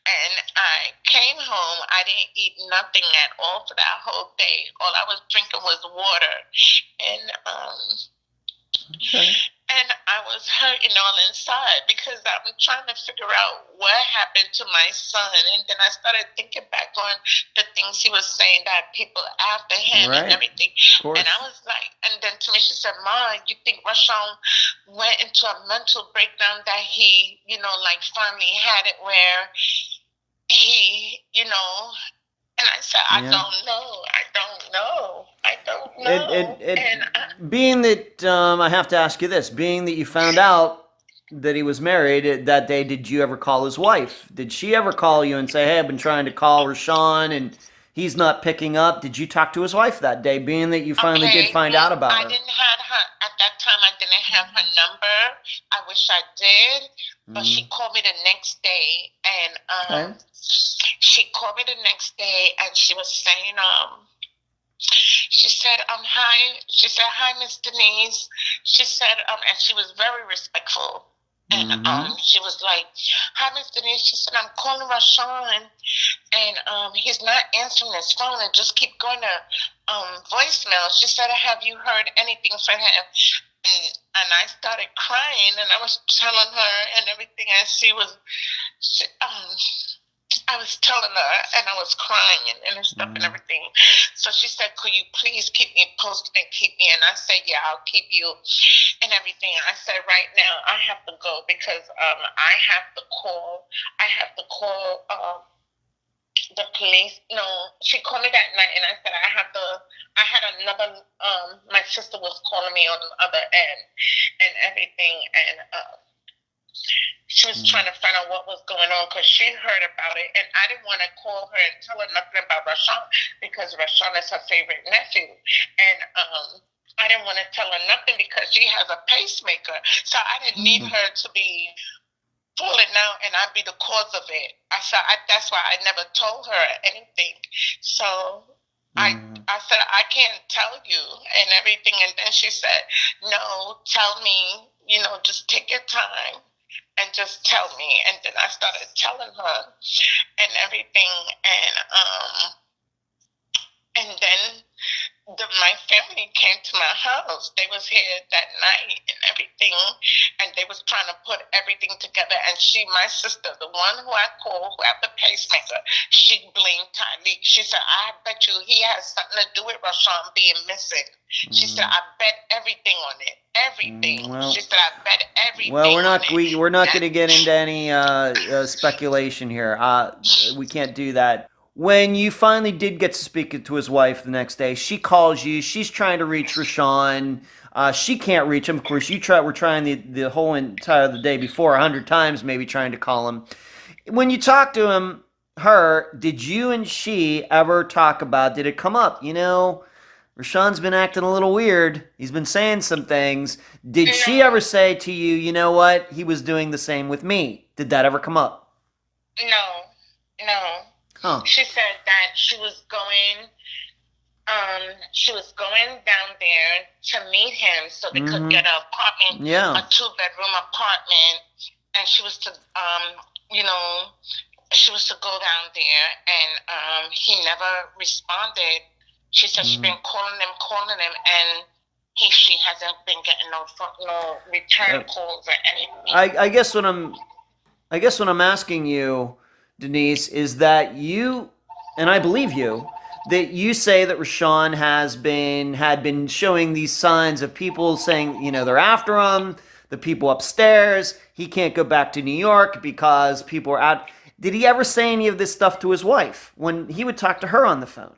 And I came home. I didn't eat nothing at all for that whole day. All I was drinking was water. And and I was hurting all inside because I'm trying to figure out what happened to my son. And then I started thinking back on the things he was saying, that people after him and everything. And I was like, and then Tamisha said, Mom, you think Rashaan went into a mental breakdown, that he, like finally had it where he, and I said, I don't know. Being that, I have to ask you this, being that you found out that he was married that day, did you ever call his wife? Did she ever call you and say, hey, I've been trying to call Rashaan and he's not picking up? Did you talk to his wife that day, being that you finally did find out about her? I didn't have her, at that time I didn't have her number. I wish I did, but she called me the next day, and she called me the next day, and she was saying, she said, hi. She said, hi, Miss Denise. She said, and she was very respectful. And she was like, hi, Miss Denise. She said, I'm calling Rashaan, and he's not answering his phone, and just keep going to voicemail. She said, have you heard anything from him? And I started crying, and I was telling her and everything, and she was, I was telling her, and I was crying and stuff and everything. So she said, could you please keep me posted and keep me? And I said, yeah, I'll keep you and everything. I said, right now, I have to go because I have to call the police. No, she called me that night, and I said, I had another, my sister was calling me on the other end and everything, and she was trying to find out what was going on because she heard about it, and I didn't want to call her and tell her nothing about Rashan because Rashan is her favorite nephew, and I didn't want to tell her nothing because she has a pacemaker, so I didn't need her to be falling out and I'd be the cause of it. That's why I never told her anything. So I said, I can't tell you and everything, and then she said, no, tell me, just take your time and just tell me. And then I started telling her and everything, and then my family came to my house. They was here that night and everything, and they was trying to put everything together. And my sister, the one who I called, who had the pacemaker, she blamed Tylee. She said, I bet you he has something to do with Rashan being missing. She said, I bet everything on it. Everything. She said, I bet everything. Well, we're not going to get into any speculation here. We can't do that. When you finally did get to speak to his wife the next day, she calls you. She's trying to reach Rashan. She can't reach him. Of course, we're trying the whole entire the day before 100 times, maybe trying to call him. When you talk to her, did you and she ever talk about? Did it come up? Rashawn's been acting a little weird. He's been saying some things. Did she ever say to you, you know what? He was doing the same with me. Did that ever come up? No. Huh. She said that she was going down there to meet him so they could get an apartment, a 2-bedroom apartment, and she was to, she was to go down there, and he never responded. She said she's been calling him, and she hasn't been getting no return calls or anything. I guess what I'm asking you, Denise, is that you, and I believe you, that you say that Rashan had been showing these signs of people saying, they're after him, the people upstairs, he can't go back to New York because people are out. Did he ever say any of this stuff to his wife when he would talk to her on the phone?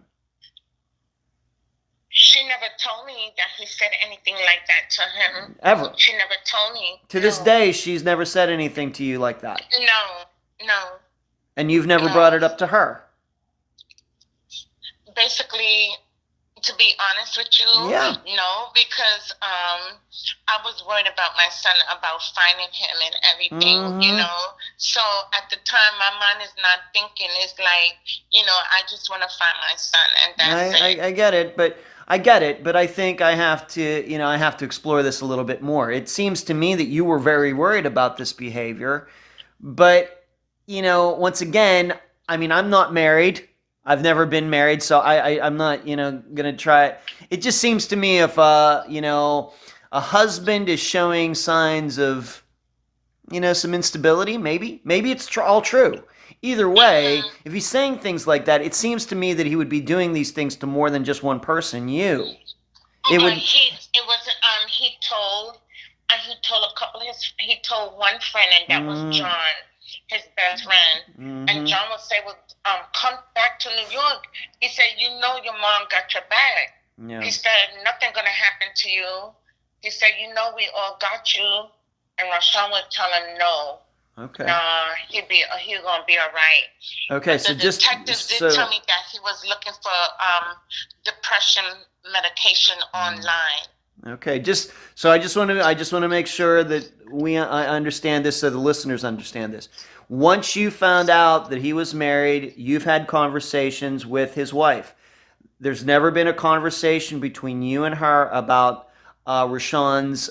She never told me that he said anything like that to him. Ever? She never told me. To this day, she's never said anything to you like that? No. And you've never brought it up to her? Basically, to be honest with you, no, because I was worried about my son, about finding him and everything, So at the time, my mind is not thinking. It's like, I just want to find my son, and that's it. I get it, but I think I have to explore this a little bit more. It seems to me that you were very worried about this behavior, but once again, I'm not married. I've never been married, so I'm not, gonna try it. It just seems to me if, a husband is showing signs of, some instability, maybe it's all true. Either way, if he's saying things like that, it seems to me that he would be doing these things to more than just one person, you. He told one friend, and that was John, his best friend. And John would say, well, come back to New York. He said, your mom got your back. Yeah. He said, nothing gonna happen to you. He said, we all got you. And Rashaan would tell him no. Okay. Nah, he's gonna be all right. Okay, but the detectives did tell me that he was looking for depression medication online. Okay, I just want to make sure that I understand this, so the listeners understand this. Once you found out that he was married, you've had conversations with his wife. There's never been a conversation between you and her about Rashawn's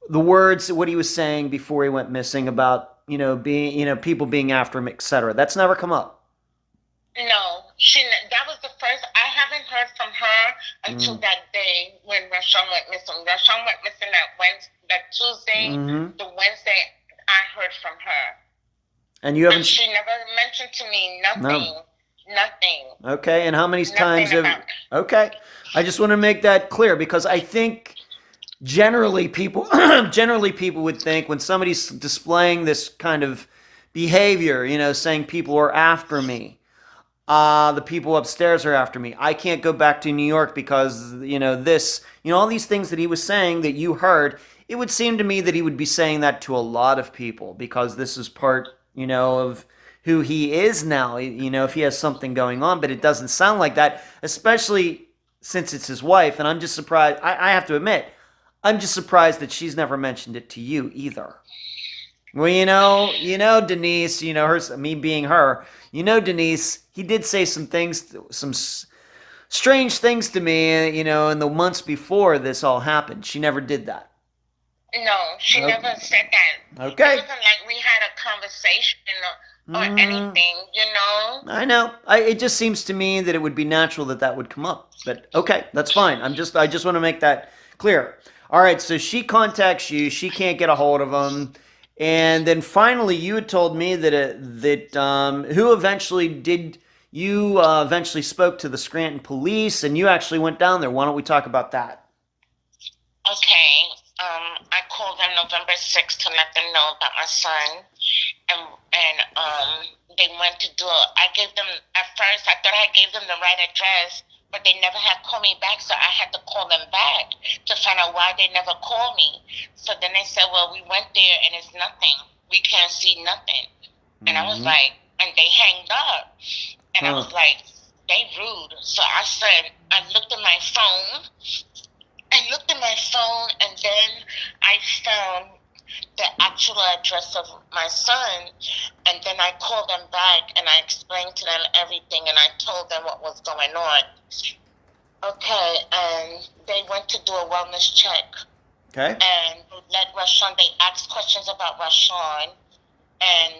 the words, what he was saying before he went missing about being people being after him, etc. That's never come up. No, that was the first. I haven't heard from her until that day when Rashaan went missing. Rashaan went missing that Tuesday. The Wednesday I heard from her. And you haven't... She never mentioned to me nothing. No. Nothing. Okay, and how many Nothing times have... about... Okay, I just want to make that clear because I think generally people would think when somebody's displaying this kind of behavior, you know, saying people are after me, the people upstairs are after me, I can't go back to New York because, you know, this, you know, all these things that he was saying that you heard, it would seem to me that he would be saying that to a lot of people because this is part, you know, of who he is now, you know, if he has something going on, but it doesn't sound like that, especially since it's his wife, and I'm just surprised, I have to admit, I'm just surprised that she's never mentioned it to you either. Well, you know, Denise, you know, me being her, you know, Denise, he did say some things, some strange things to me, you know, in the months before this all happened. She never did that. No, she never said that. Okay. It wasn't like we had a conversation or anything, you know? I know. It just seems to me that it would be natural that would come up. But okay, that's fine. I just want to make that clear. All right, so she contacts you. She can't get a hold of him. And then finally, you had told me who eventually did... You eventually spoke to the Scranton Police, and you actually went down there. Why don't we talk about that? Okay. I called them November 6th to let them know about my son, and they went to do it. I gave them, at first, I thought I gave them the right address, but they never had called me back, so I had to call them back to find out why they never called me. So then they said, well, we went there, and it's nothing. We can't see nothing. And I was like, and they hanged up. And I was like, they rude. So I said, I looked at my phone, and then I found the actual address of my son, and then I called them back, and I explained to them everything, and I told them what was going on. Okay, and they went to do a wellness check. Okay. And let Rashawn, they asked questions about Rashawn, and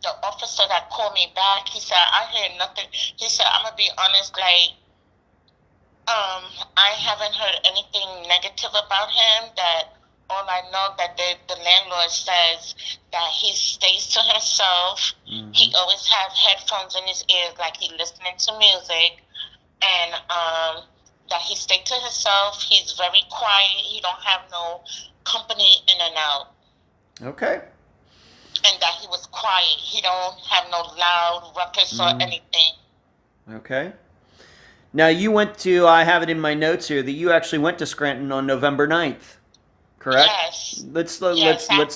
the officer that called me back, he said, I hear nothing. He said, I'm going to be honest, like, I haven't heard anything negative about him. That all I know that the landlord says that he stays to himself. He always has headphones in his ears, like he's listening to music, and that he stays to himself. He's very quiet. He don't have no company in and out. Okay. And that he was quiet. He don't have no loud ruckus or anything. Okay. Now, you went to, I have it in my notes here, that you actually went to Scranton on November 9th, correct? Yes. Let's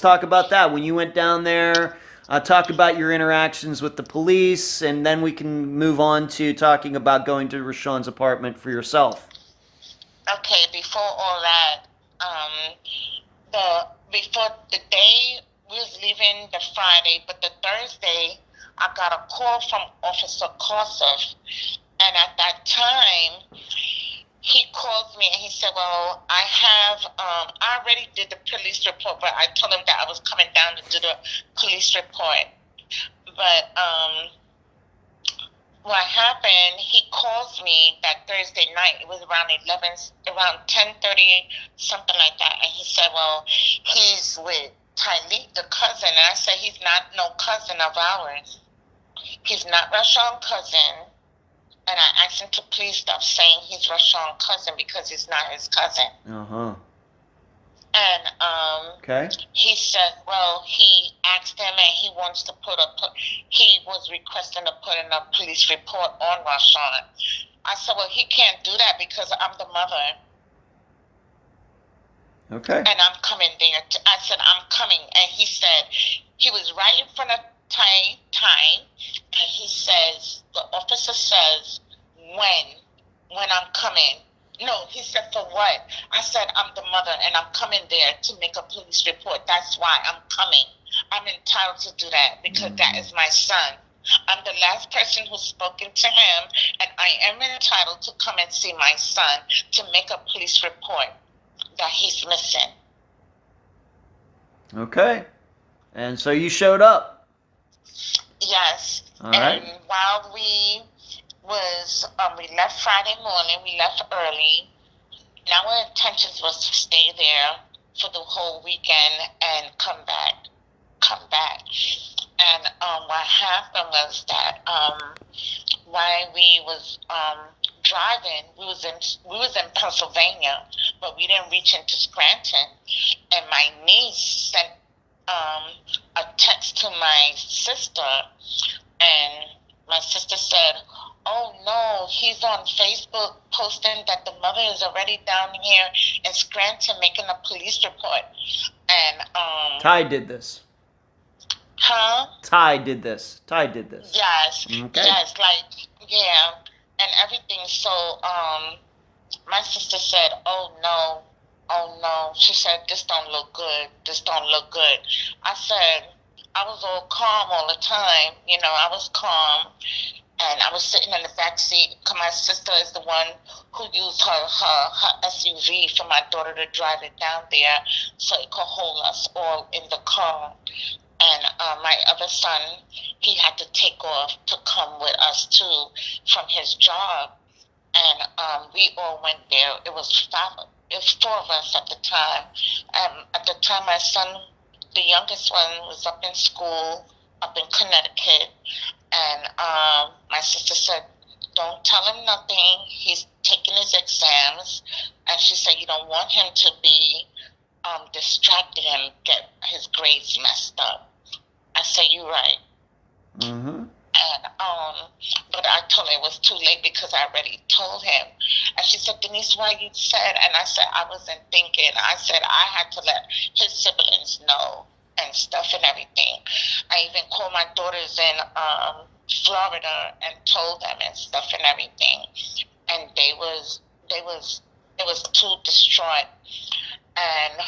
talk about that. When you went down there, talk about your interactions with the police, and then we can move on to talking about going to Rashawn's apartment for yourself. Okay, before all that, before the day we was leaving the Friday, but the Thursday, I got a call from Officer Kossoff. And at that time, he called me and he said, well, I already did the police report, but I told him that I was coming down to do the police report. But what happened, he calls me that Thursday night. It was around 10:30, something like that. And he said, well, he's with Tylee, the cousin. And I said, he's not no cousin of ours. He's not Rashawn's cousin. And I asked him to please stop saying he's Rashawn's cousin because he's not his cousin. Uh-huh. And okay. He said, well, he asked him and he wants to he was requesting to put in a police report on Rashaan. I said, well, he can't do that because I'm the mother. Okay. And I'm coming there. I said, I'm coming. And he said, he was right in front of time, and he says, the officer says, when I'm coming. No, he said, for what? I said, I'm the mother, and I'm coming there to make a police report. That's why I'm coming. I'm entitled to do that because that is my son. I'm the last person who's spoken to him, and I am entitled to come and see my son to make a police report that he's missing. Okay. And so you showed up. Yes. All right. And while we left Friday morning, we left early, and our intentions was to stay there for the whole weekend and come come back. And what happened was that while we was driving, we was in Pennsylvania, but we didn't reach into Scranton. And my niece sent a text to my sister, and my sister said, "Oh no, he's on Facebook posting that the mother is already down here in Scranton making a police report." And Ty did this. Huh? Ty did this. Yes. Okay. Yes, and everything. So my sister said, "Oh no. She said, "This don't look good. I said, I was all calm all the time. I was calm. And I was sitting in the back seat because my sister is the one who used her SUV for my daughter to drive it down there so it could hold us all in the car. And my other son, he had to take off to come with us too from his job. And we all went there. It was four of us at the time. At the time, my son, the youngest one, was up in school, up in Connecticut. And my sister said, "Don't tell him nothing. He's taking his exams." And she said, "You don't want him to be distracted and get his grades messed up." I said, "You're right." Mm-hmm. And but I told her it was too late because I already told him. And she said, "Denise, why you said?" And I said, "I wasn't thinking." I said, "I had to let his siblings know and stuff and everything." I even called my daughters in Florida and told them and stuff and everything. And they was too distraught. And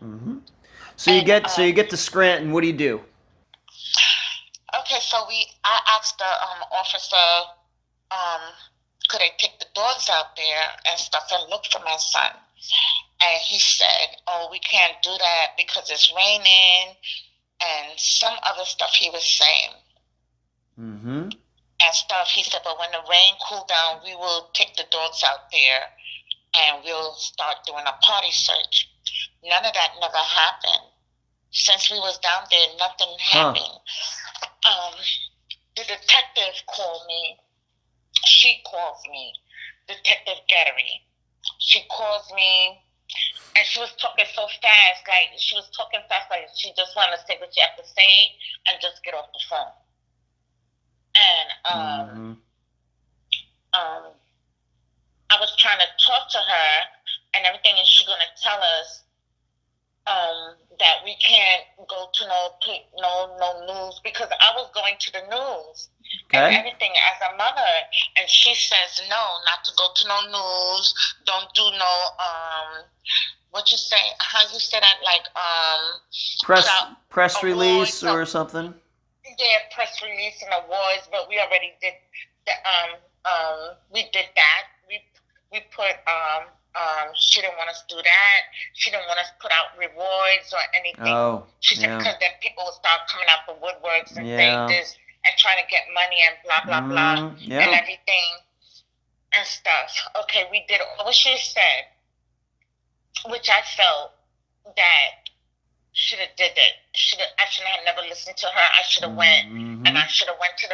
Mm-hmm. So you get to Scranton. What do you do? Okay, so I asked the officer, could I take the dogs out there and stuff and look for my son? And he said, "Oh, we can't do that because it's raining," and some other stuff he was saying. Mm-hmm. And stuff. He said, "But when the rain cool down, we will take the dogs out there and we'll start doing a party search." None of that never happened. Since we was down there, nothing happened. The detective called me. She calls me, Detective Gettery. She calls me, and she was talking so fast, like she just wanted to say what she had to say and just get off the phone. And I was trying to talk to her and everything, and she's gonna tell us that we can't go to no news because I was going to the news and everything as a mother, and she says no, not to go to no news, don't do no what you say, how you say that, like press release or something. Yeah, press release and awards, but we already did we did that. We put she didn't want us to do that. She didn't want us to put out rewards or anything. Oh, she said because then people will start coming out the woodworks and saying this and trying to get money and blah blah blah and everything and stuff. Okay, we did all what she said, which I felt that should have did it. I should have never listened to her. I should have went and I should have went to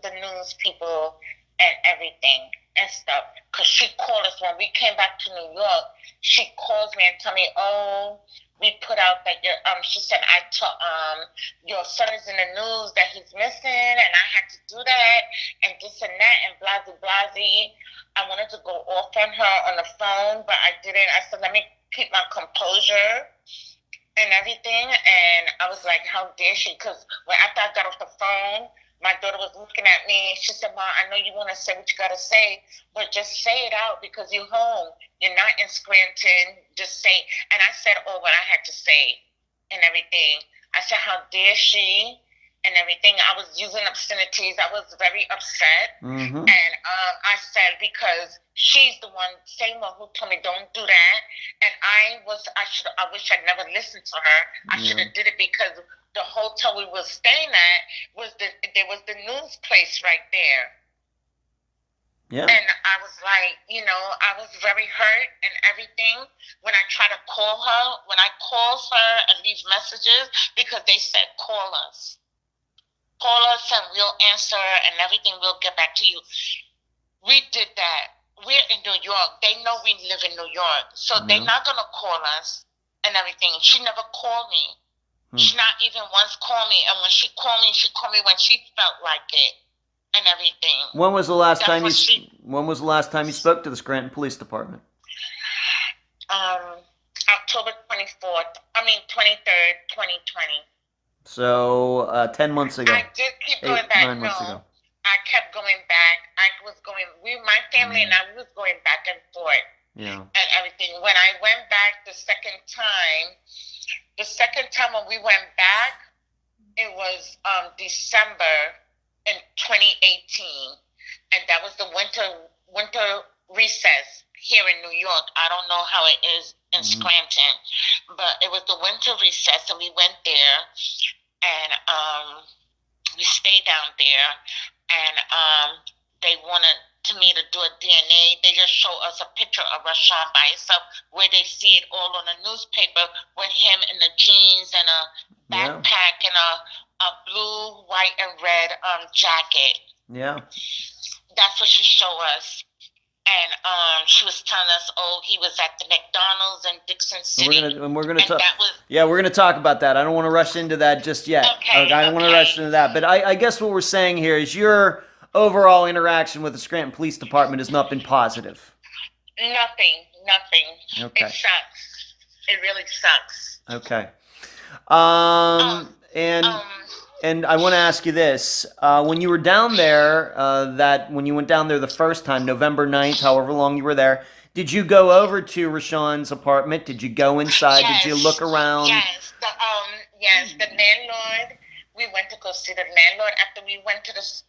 the news people and everything and stuff. Because she called us when we came back to New York. She calls me and tell me, "Oh, we put out that she said your son is in the news that he's missing, and I had to do that and this and that and blah blah blah." I wanted to go off on her on the phone, but I didn't. I said, "Let me keep my composure and everything." And I was like, "How dare she?" Because after I got off the phone, my daughter was looking at me. She said, "Ma, I know you want to say what you got to say, but just say it out because you're home. You're not in Scranton. Just say." And I said, "Oh, what I had to say and everything." I said, "How dare she?" and everything. I was using obscenities. I was very upset. And I said, because she's the one, same one who told me don't do that. And I wish I'd never listened to her. I should have did it because the hotel we were staying at there was the news place right there. Yeah. And I was like, I was very hurt and everything when I try to call her, when I call her and leave messages, because they said, call us and we'll answer and everything, we'll get back to you. We did that. We're in New York. They know we live in New York. So they're not going to call us and everything. She never called me. She not even once called me. And when she called me when she felt like it and everything. When was the last time you spoke to the Scranton Police Department? October 23rd, 2020. So 10 months ago. I did keep going back. 9 months ago. I kept going back. My family and I was going back and forth. Yeah. And everything. When I went back the second time when we went back, it was December in 2018, and that was the winter recess here in New York. I don't know how it is in Scranton, but it was the winter recess, and we went there, and we stayed down there, and they wanted me to do a DNA. They just show us a picture of Rashaan by himself, where they see it all on the newspaper with him in the jeans and a backpack and a blue, white, and red jacket. Yeah. That's what she showed us. And she was telling us, he was at the McDonald's in Dixon City. We're gonna talk about that. I don't want to rush into that just yet. Okay, I don't want to rush into that. But I guess what we're saying here is your overall interaction with the Scranton Police Department has not been positive. Nothing. Okay. It sucks. It really sucks. Okay. And I want to ask you this. When you were down there, when you went down there the first time, November 9th, however long you were there, did you go over to Rashawn's apartment? Did you go inside? Yes. Did you look around? Yes. The landlord. We went to go see the landlord after we went to after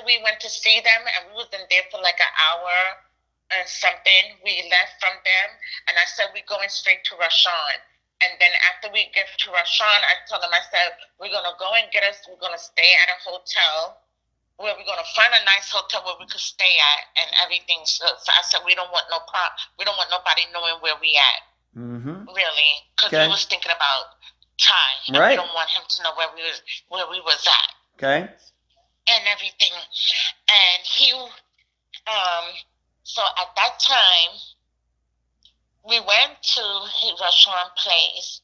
we went to see them, and we was in there for like an hour and something. We left from them, and I said, we're going straight to Rashaan. And then after we get to Rashaan, I told him, I said, we're going to go and we're going to stay at a hotel where we're going to find a nice hotel where we could stay at and everything. So I said, we don't want nobody knowing where we at. Mm-hmm. Really. Because we was thinking about Ty. Right. We don't want him to know where we was at. Okay. And everything. And he, so at that time, we went to Rashan place,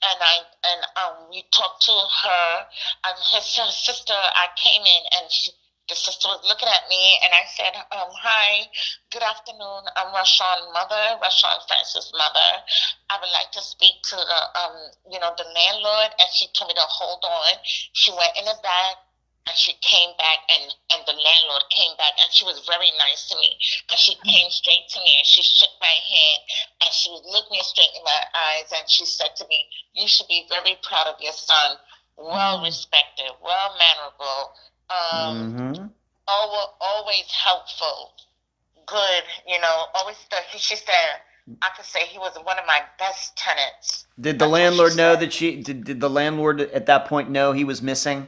and we talked to her, and his sister. I came in, and the sister was looking at me, and I said, "Hi, good afternoon. I'm Rashan Francis' mother. I would like to speak to the landlord." And she told me to hold on. She went in the back. And she came back, and the landlord came back, and she was very nice to me. And she came straight to me, and she shook my hand, and she looked me straight in my eyes, and she said to me, "You should be very proud of your son. Well respected, well mannerable, always helpful, good. Always." She said, I could say he was one of my best tenants. Did the landlord know that did the landlord at that point know he was missing?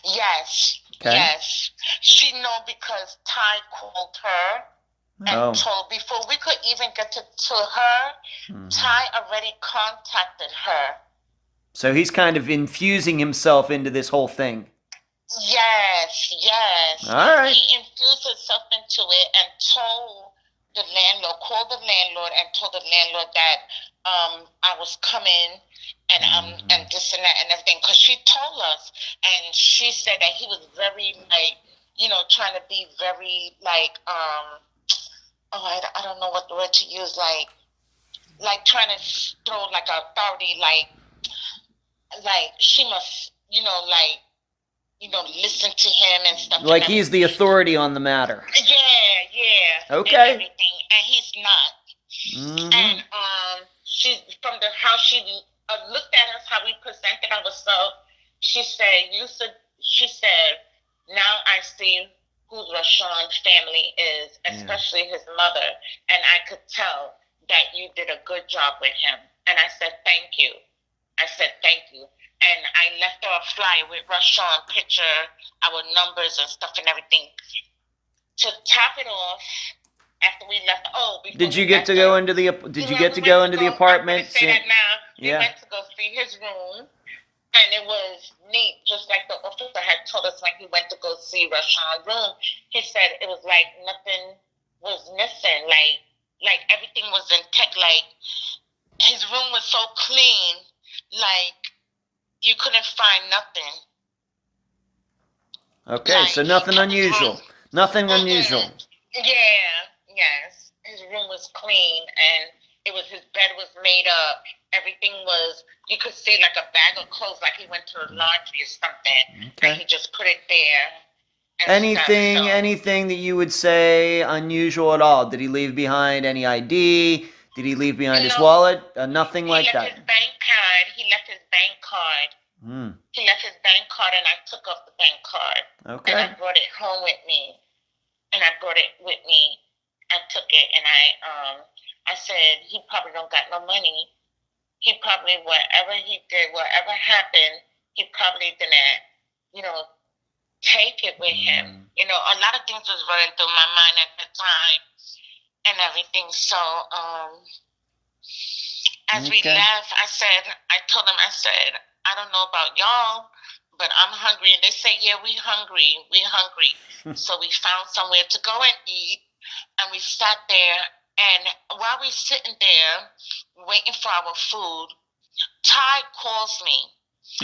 Yes. Okay. Yes. She knew because Ty called her and told, before we could even get to her, Ty already contacted her. So he's kind of infusing himself into this whole thing. Yes. All right. He infused himself into it and called the landlord and told the landlord that I was coming and this and that and everything, because she told us, and she said that he was very trying to be very I don't know what the word to use, like trying to throw like authority, like she must listen to him and stuff. Like he's the authority on the matter. Yeah. Okay. And everything, and he's not. And she, from how she looked at us, how we presented ourselves, she said, now I see who Rashawn's family is, especially his mother, and I could tell that you did a good job with him. And I said, thank you. And I left her a flyer with Rashawn picture, our numbers and stuff and everything. to top it off, after we left, did you get to go into the apartment? I'm going to say that now. We Yeah. went to go see his room, and it was neat, just like the officer had told us when he went to go see Rashawn's room. He said it was like nothing was missing, like everything was intact, like his room was so clean, like you couldn't find nothing. Okay, like, so nothing unusual. Nothing unusual. Yeah, yes. His room was clean, and his bed was made up. Everything was, you could see like a bag of clothes, like he went to the laundry or something. Okay. And he just put it there. Anything that you would say unusual at all? Did he leave behind any ID? Did he leave behind his wallet? Nothing like that. He left his bank card. He left his bank card, and I took off the bank card. Okay. And I brought it home with me. I took it, and I said, he probably don't got no money. He probably, whatever he did, whatever happened, he probably didn't, take it with him. A lot of things was running through my mind at the time and everything. So, as we left, I told him, I don't know about y'all, but I'm hungry. And they say, yeah, we hungry. So we found somewhere to go and eat, and we sat there. And while we sitting there waiting for our food, Ty calls me.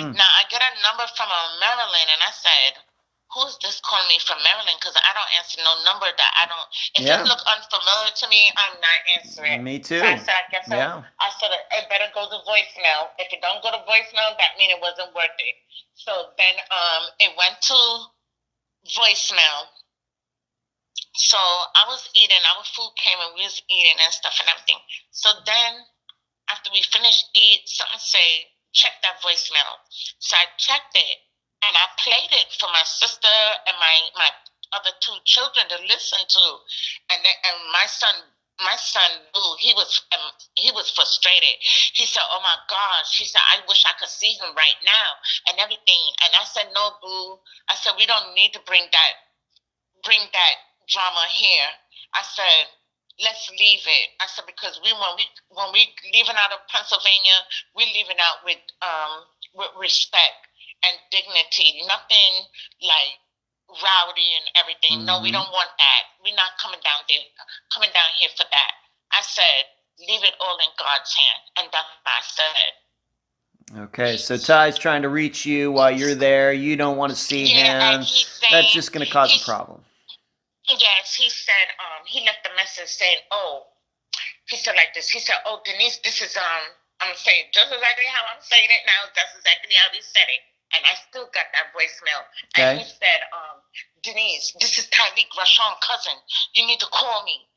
Now, I get a number from Maryland, and I said, who's this calling me from Maryland? Because I don't answer no number that I don't. If it look unfamiliar to me, I'm not answering. Me too. So I said, I said, it better go to voicemail. If it don't go to voicemail, that means it wasn't worth it. So then it went to voicemail. So I was eating, our food came and we was eating and stuff and everything. So then after we finished something say, check that voicemail. So I checked it, and I played it for my sister and my other two children to listen to. And my son, Boo, he was frustrated. He said, oh my gosh. He said, I wish I could see him right now and everything. And I said, no, Boo. I said, we don't need to bring that drama here. I said, let's leave it. I said, because when we leaving out of Pennsylvania, we're leaving out with respect and dignity. Nothing like rowdy and everything. No, we don't want that. We're not coming down here for that. I said, leave it all in God's hand. And that's what I said. Okay, so Ty's trying to reach you while you're there. You don't want to see him. That's just going to cause a problem. Yes, he said, he left a message saying, he said like this. He said, Denise, this is, I'm saying just exactly how I'm saying it now. That's exactly how he said it. And I still got that voicemail. Okay. And he said, Denise, this is Tyreek, Rashawn's cousin. You need to call me.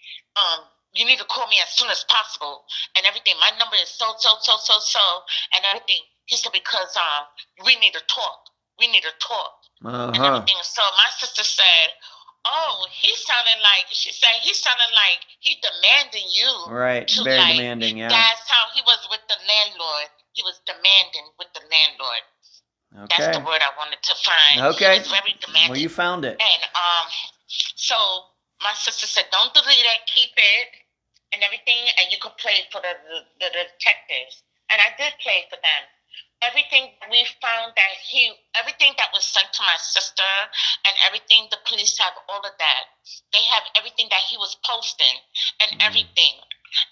You need to call me as soon as possible. And everything. My number is so, and everything. He said, because we need to talk. And everything. So my sister said, he sounded like he demanding you. Right, very demanding, yeah. That's how he was with the landlord. He was demanding with the landlord. Okay. That's the word I wanted to find. Okay. He was very demanding. Well, you found it. And so my sister said, don't delete it, keep it, and everything, and you could play it for the detectives. And I did play for them. Everything we found everything that was sent to my sister and everything, the police have all of that. They have everything that he was posting and everything.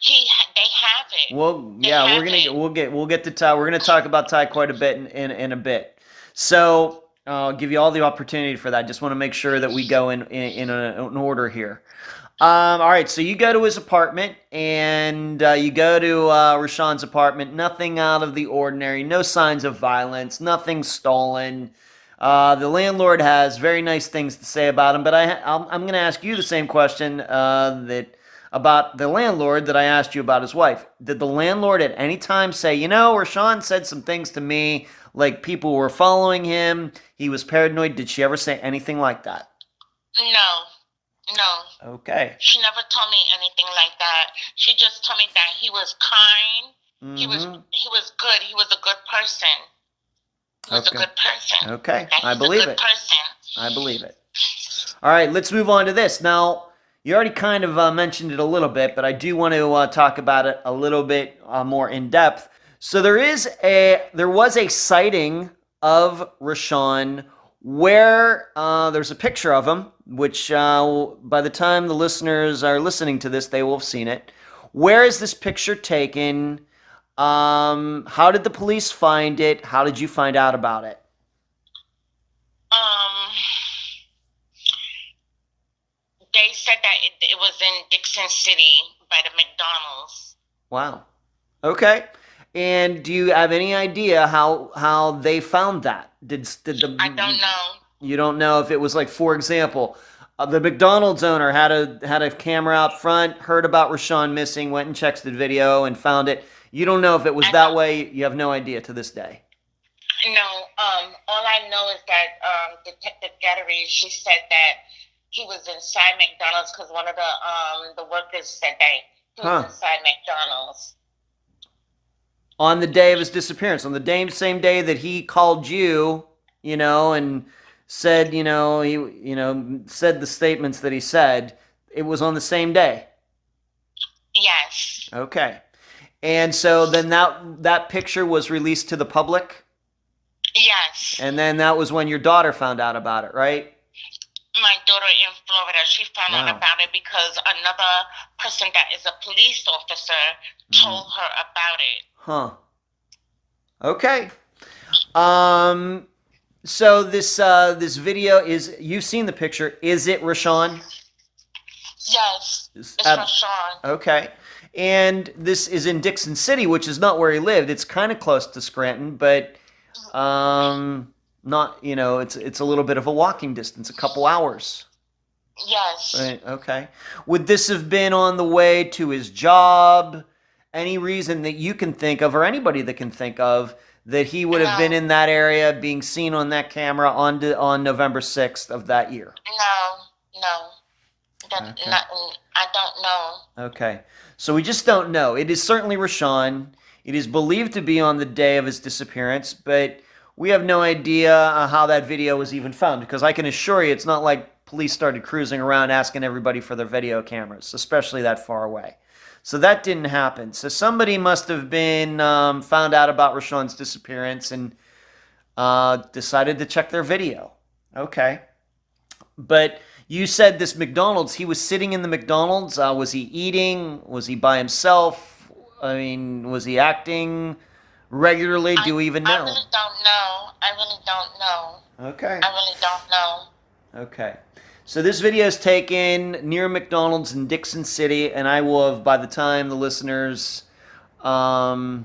They have it. Well, yeah, we'll get to Ty. We're gonna talk about Ty quite a bit in a bit. So I'll give you all the opportunity for that. Just want to make sure that we go in an order here. All right, so you go to his apartment, and you go to Rashawn's apartment. Nothing out of the ordinary, no signs of violence, nothing stolen. The landlord has very nice things to say about him, but I'm going to ask you the same question about the landlord that I asked you about his wife. Did the landlord at any time say, Rashawn said some things to me, like people were following him, he was paranoid? Did she ever say anything like that? No. Okay. She never told me anything like that. She just told me that he was kind. Mm-hmm. He was good. He was a good person. He was a good person. Okay. I believe it. I believe it. All right, let's move on to this. Now, you already kind of mentioned it a little bit, but I do want to talk about it a little bit more in depth. So there was a sighting of Rashaan where there's a picture of him, which by the time the listeners are listening to this, they will have seen it. Where is this picture taken? How did the police find it? How did you find out about it? They said that it was in Dixon City by the McDonald's. Wow. Okay. And do you have any idea how they found that? I don't know. You don't know if it was like, for example, the McDonald's owner had a camera out front, heard about Rashaan missing, went and checked the video and found it. You don't know if it was that way. You have no idea to this day. No. All I know is that Detective Gattery, she said that he was inside McDonald's because one of the workers said that he was inside McDonald's. On the day of his disappearance, on the same day that he called you, and said, he said the statements that he said, it was on the same day. Yes. Okay. And so then that picture was released to the public? Yes. And then that was when your daughter found out about it, right? My daughter in Florida, she found out about it because another person that is a police officer told her about it. Huh. Okay. So this video is, you've seen the picture. Is it Rashaan? Yes, it's Rashaan. Okay. And this is in Dixon City, which is not where he lived. It's kind of close to Scranton, but not, it's a little bit of a walking distance, a couple hours. Yes. Right, okay. Would this have been on the way to his job? Any reason that you can think of, or anybody that can think of, that he would have been in that area being seen on that camera on November 6th of that year? No. I don't know. Okay. So we just don't know. It is certainly Rashaan. It is believed to be on the day of his disappearance, but we have no idea how that video was even found, because I can assure you it's not like police started cruising around asking everybody for their video cameras, especially that far away. So that didn't happen. So somebody must have been found out about Rashawn's disappearance and decided to check their video. Okay. But you said this McDonald's, he was sitting in the McDonald's. Was he eating? Was he by himself? I mean, was he acting regularly? Do we even know? I really don't know. Okay. I really don't know. Okay. So this video is taken near McDonald's in Dixon City, and I will have, by the time the listeners are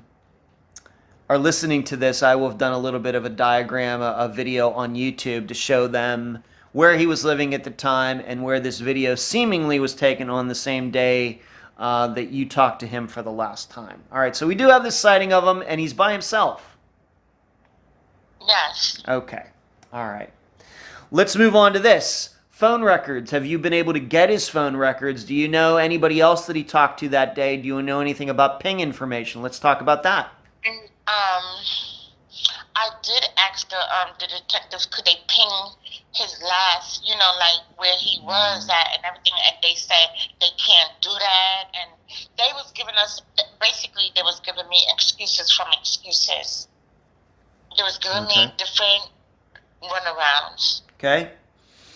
listening to this, I will have done a little bit of a diagram, a video on YouTube to show them where he was living at the time and where this video seemingly was taken on the same day that you talked to him for the last time. All right, so we do have this sighting of him, and he's by himself. Yes. Okay. All right. Let's move on to this. Phone records. Have you been able to get his phone records? Do you know anybody else that he talked to that day? Do you know anything about ping information? Let's talk about that. I did ask the detectives, could they ping his last, like where he was at and everything, and they said they can't do that, and they was giving me excuses from excuses. They was giving me different runarounds. Okay.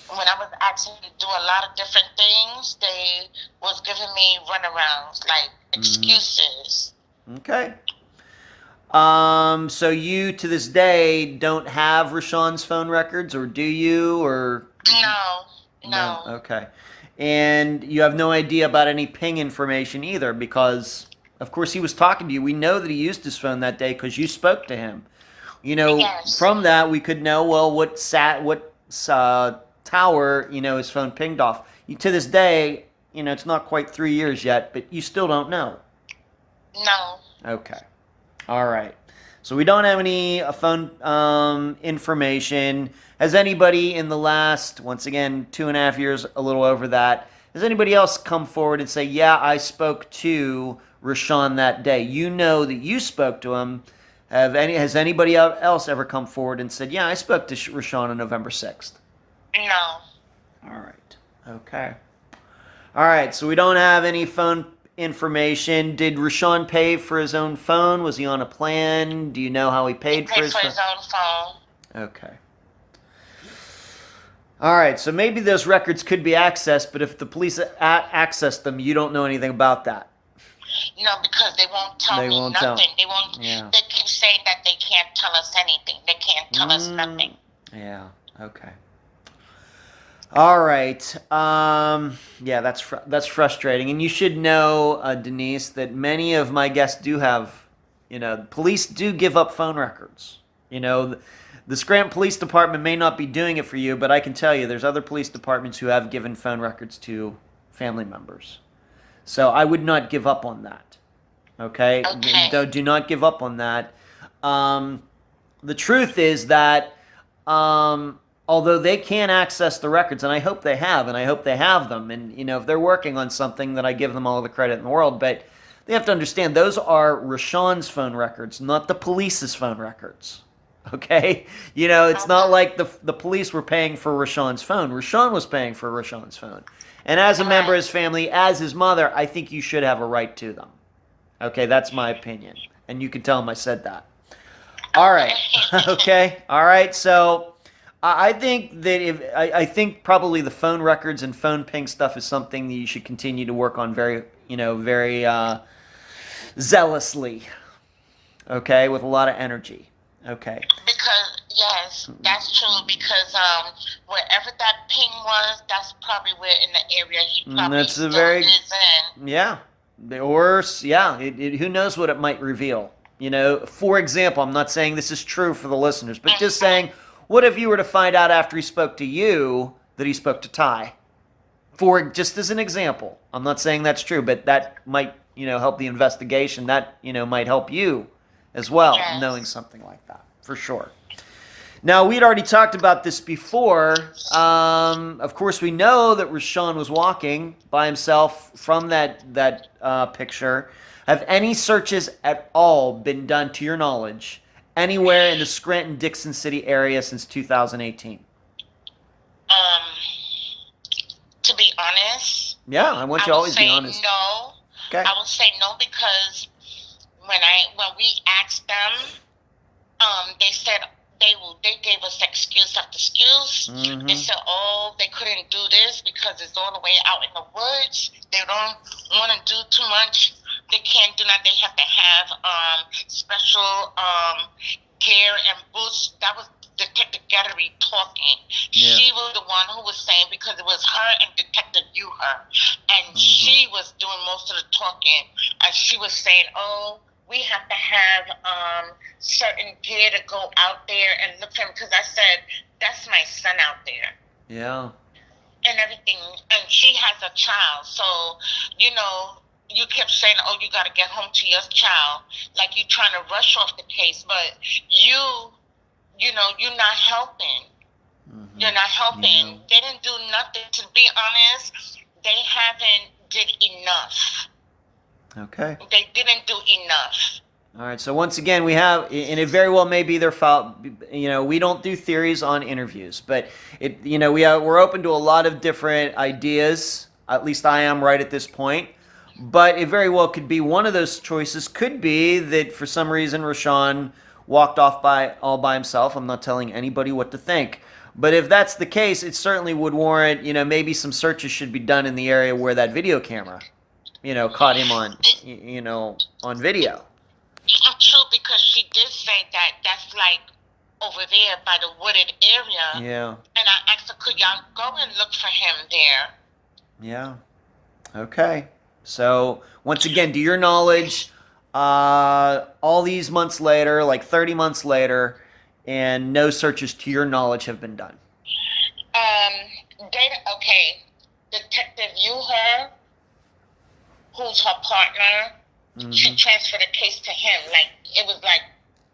When I was asking to do a lot of different things, they was giving me runarounds, like excuses. Okay. So you, to this day, don't have Rashawn's phone records, or do you, or? No. Okay. And you have no idea about any ping information either, because, of course, he was talking to you. We know that he used his phone that day because you spoke to him. Yes. From that, we could know, well, what tower, his phone pinged off. To this day, it's not quite 3 years yet, but you still don't know. No. Okay. All right. So we don't have any phone information. Has anybody in the last, once again, 2.5 years, a little over that, has anybody else come forward and say, yeah, I spoke to Rashaan that day? You know that you spoke to him. Has anybody else ever come forward and said, yeah, I spoke to Rashaan on November 6th? No. All right. Okay. All right. So we don't have any phone information. Did Rashawn pay for his own phone? Was he on a plan? Do you know how he paid for his phone? He paid for his own phone. Okay. All right. So maybe those records could be accessed, but if the police access them, you don't know anything about that. No, because they won't tell me nothing. They won't. Yeah. They keep saying that they can't tell us anything. They can't tell us nothing. Yeah. Okay. All right. Yeah, that's frustrating, and you should know, Denise, that many of my guests do have, police do give up phone records. The Scranton Police Department may not be doing it for you, but I can tell you, there's other police departments who have given phone records to family members. So I would not give up on that. Okay? Do not give up on that. The truth is that although they can access the records, and I hope they have, and I hope they have them, and if they're working on something, then I give them all the credit in the world, but they have to understand those are Rashawn's phone records, not the police's phone records. Okay? It's not like the police were paying for Rashawn's phone. Rashawn was paying for Rashawn's phone. And as a member of his family, as his mother, I think you should have a right to them. Okay, that's my opinion. And you can tell him I said that. All right. Okay. All right. So I think that I think probably the phone records and phone ping stuff is something that you should continue to work on very zealously. Okay, with a lot of energy. Okay. Because yes, that's true. Because wherever that ping was, that's probably where in the area he probably is in. Yeah. Or who knows what it might reveal. For example, I'm not saying this is true for the listeners, but just saying, what if you were to find out after he spoke to you that he spoke to Ty? Just as an example. I'm not saying that's true, but that might, help the investigation. That, might help you as well, knowing something like that, for sure. Now, we'd already talked about this before. Of course, we know that Rashawn was walking by himself from that picture. Have any searches at all been done, to your knowledge, anywhere in the Scranton-Dixon City area since 2018? To be honest, yeah, I want you to always be honest. No. Okay. I would say no because when we asked them, they said they gave us excuse after excuse. Mm-hmm. They said, they couldn't do this because it's all the way out in the woods. They don't want to do too much. They can't do that. They have to have special gear and boots. That was Detective Gallery talking. Yeah. She was the one who was saying, because it was her and Detective Uher, and she was doing most of the talking, and she was saying, we have to have certain gear to go out there and look for him, because I said, that's my son out there. Yeah. And everything. And she has a child. So, you kept saying, you got to get home to your child. Like you're trying to rush off the case. But you're not helping. Mm-hmm. You're not helping. Yeah. They didn't do nothing. To be honest, they haven't did enough. Okay. They didn't do enough. All right. So once again, we have, and it very well may be their fault. We don't do theories on interviews, but we're open to a lot of different ideas. At least I am right at this point. But it very well could be one of those choices. Could be that for some reason Rashawn walked off all by himself. I'm not telling anybody what to think. But if that's the case, it certainly would warrant, maybe some searches should be done in the area where that video camera, caught him on, on video. True, because she did say that that's like over there by the wooded area. Yeah. And I asked her, could y'all go and look for him there? Yeah. Okay. So, once again, to your knowledge, all these months later, like 30 months later, and no searches to your knowledge have been done. Detective Uher, who's her partner, she transferred the case to him. Like, it was like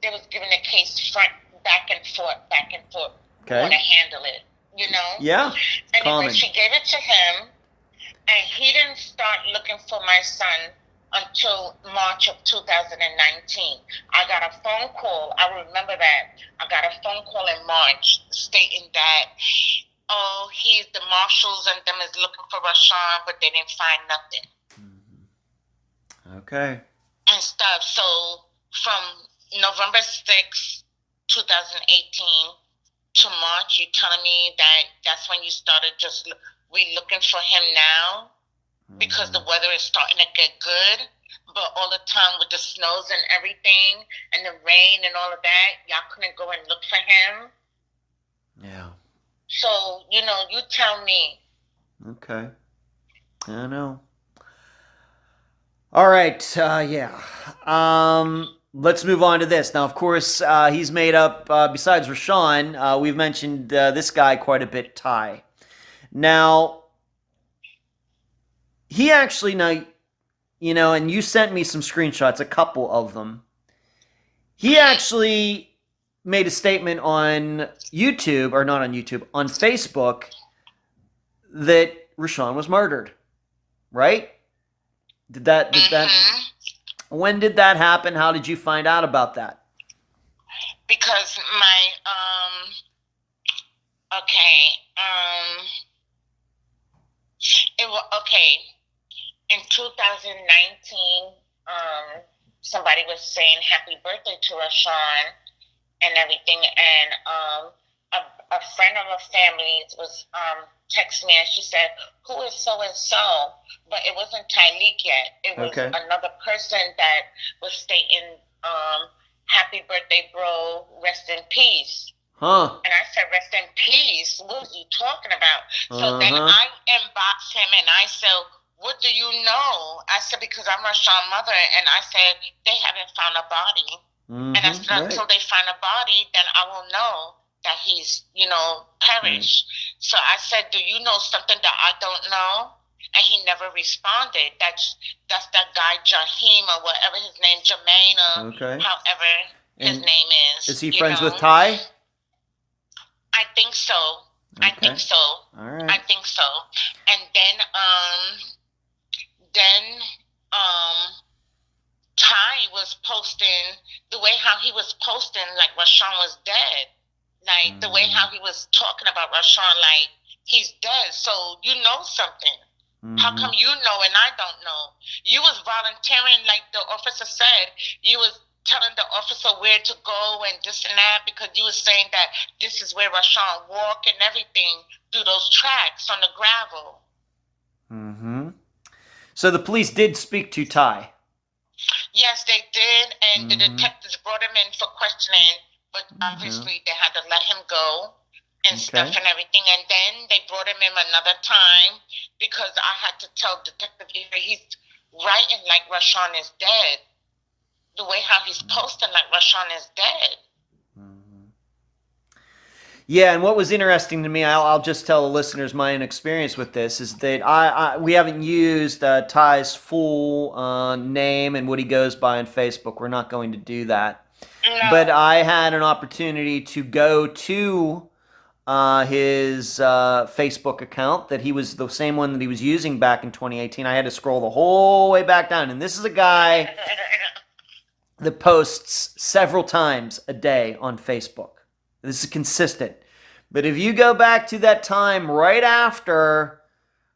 they was giving the case back and forth. Okay. Want to handle it, Yeah. Anyway, she gave it to him, and he didn't start looking for my son until March of 2019. I got a phone call. I remember that. I got a phone call in March stating that oh, the marshals and them is looking for Rashaan, but they didn't find nothing. Okay. And stuff. So from November 6th, 2018 to March, you're telling me that's when you started just looking for him now? Because the weather is starting to get good, but all the time with the snows and everything and the rain and all of that, y'all couldn't go and look for him. Yeah. So, you tell me. Okay. I know. All right. Yeah. Let's move on to this. Now, of course, he's made up, besides Rashaan, we've mentioned this guy quite a bit, Ty. Now, he actually, and you sent me some screenshots, a couple of them. He actually made a statement on YouTube, or not on YouTube, on Facebook, that Rashaan was murdered, right? Did that, when did that happen? How did you find out about that? Because in 2019, somebody was saying happy birthday to Rashaan and everything, and a friend of a family was texting me, and she said, "Who is so and so?" But it wasn't Tyleek yet. It was another person that was stating, "Happy birthday, bro. Rest in peace." Huh. And I said, "Rest in peace? What are you talking about?" So then I inboxed him and I said, "What do you know?" I said, "Because I'm Rashawn's mother," and I said, "They haven't found a body." And I said, until they find a body, then I will know that he's, perished. So I said, "Do you know something that I don't know?" And he never responded. That's that guy Jaheim, or whatever his name, Jermaine, or however his name is. Is he friends with Ty? I think so. Okay. I think so. All right. I think so. And then Ty was posting the way how he was posting, like Rashaan was dead. Like the way how he was talking about Rashaan, like he's dead. So you know something. How come you know and I don't know? You was volunteering, like the officer said. You was telling the officer where to go and this and that, because you was saying that this is where Rashaan walked and everything through those tracks on the gravel. So the police did speak to Ty? Yes, they did, and the detectives brought him in for questioning, but obviously they had to let him go and stuff and everything. And then they brought him in another time because I had to tell Detective he's writing like Rashaan is dead. The way how he's posting like Rashaan is dead. Yeah, and what was interesting to me, I'll just tell the listeners my own experience with this, is that we haven't used Ty's full name and what he goes by on Facebook. We're not going to do that. No. But I had an opportunity to go to his Facebook account, that he was the same one that he was using back in 2018. I had to scroll the whole way back down, and this is a guy that posts several times a day on Facebook. This is consistent. But if you go back to that time right after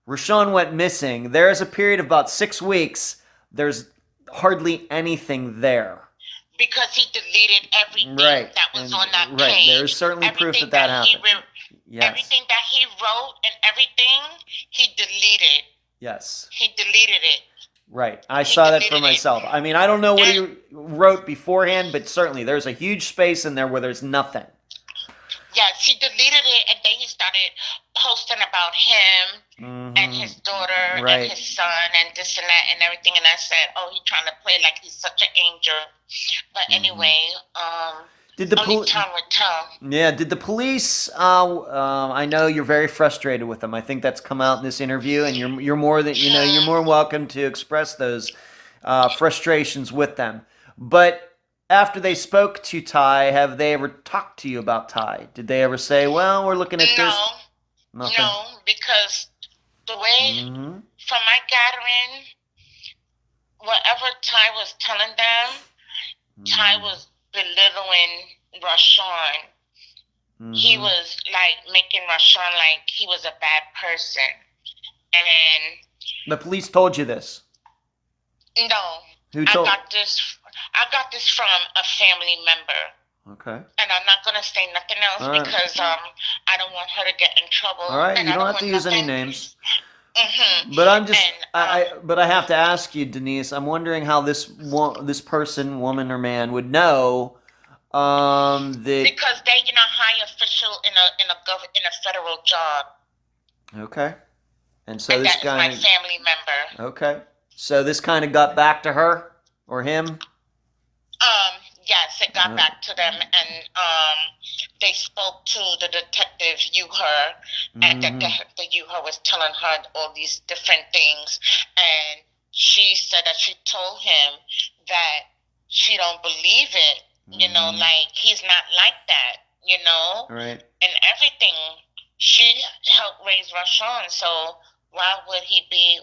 Rashaan went missing, there's a period of about 6 weeks. There's hardly anything there. Because he deleted everything that was on that page. Right, there's certainly proof that happened. Everything that he wrote and everything, he deleted. Yes. He deleted it. Right, I saw that for myself. I mean, I don't know what he wrote beforehand, but certainly there's a huge space in there where there's nothing. Yes, he deleted it, and then he started posting about him and his daughter and his son and this and that and everything. And I said, "Oh, he's trying to play like he's such an angel." But anyway, did the time would tell. Yeah, did the police? I know you're very frustrated with them. I think that's come out in this interview, and you're more than you're more welcome to express those frustrations with them. But after they spoke to Ty, have they ever talked to you about Ty? Did they ever say, "Well, we're looking at this"? Nothing? No, because the way, from my gathering, whatever Ty was telling them, Ty was belittling Rashaan. he was like making Rashawn like he was a bad person. And the police told you this? No. Who told? I got this from a family member. Okay. And I'm not gonna say nothing else because I don't want her to get in trouble. All right, and you don't have to use any names. But I'm just, but I have to ask you, Denise. I'm wondering how this person, woman or man, would know that, because they're high official in a federal job. Okay. And so this guy, my family member. Okay. So this kind of got back to her or him? Yes, it got back to them, and they spoke to the detective Uher, and the Uher was telling her all these different things, and she said that she told him that she don't believe it, like he's not like that, Right. And everything. She helped raise Rashawn, so why would he be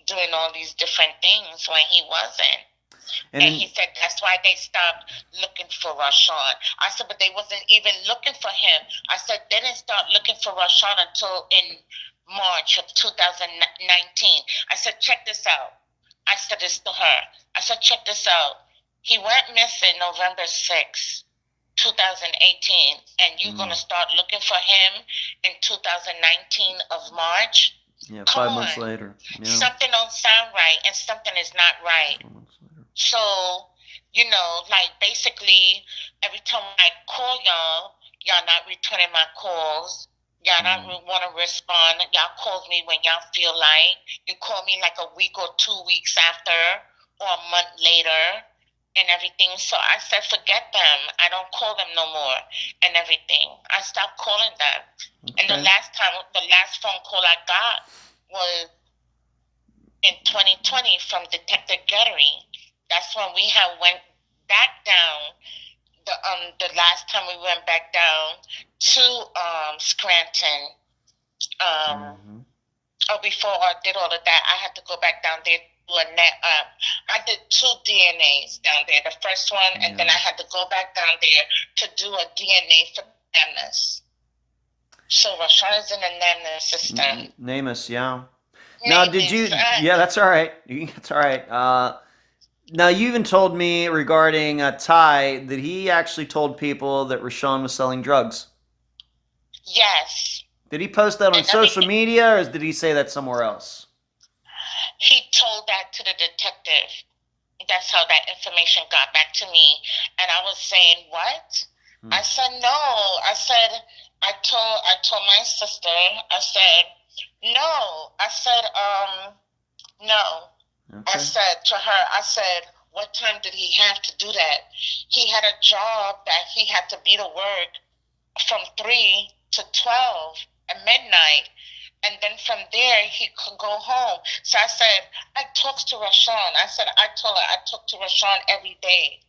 doing all these different things when he wasn't? And he said that's why they stopped looking for Rashawn. I said, but they wasn't even looking for him. I said they didn't start looking for Rashawn until in March of 2019. I said, check this out. I said this to her. I said, check this out. He went missing November 6th. 2018, and you're going to start looking for him in 2019 of March? Yeah, 5 months later. Yeah. Something don't sound right, and something is not right. 4 months later. So, like basically, every time I call y'all not returning my calls. Y'all not want to respond. Y'all call me when y'all feel like. You call me like a week or 2 weeks after, or a month later. And everything. So I said, forget them. I don't call them no more and everything. I stopped calling them. Okay. And the last phone call I got was in 2020 from Detective Gettery. That's when we went back down. The last time we went back down to Scranton. Before I did all of that, I had to go back down there. I did 2 DNAs down there. The first one, and then I had to go back down there to do a DNA for NAMUS. So Rashawn is in the NAMUS system. NAMUS, yeah. Now, did you? Yeah, that's all right. That's all right. Now, you even told me regarding Ty that he actually told people that Rashawn was selling drugs. Yes. Did he post that on social media, or did he say that somewhere else? He told that to the detective. That's how that information got back to me. And I was saying, what? I said, no. I said, I told my sister, I said, no. I said, no. Okay. I said to her, I said, what time did he have to do that? He had a job that he had to be to work from 3 to 12 at midnight. And then from there, he could go home. So I said, I talked to Rashawn. I said, I told her I talk to Rashawn every day.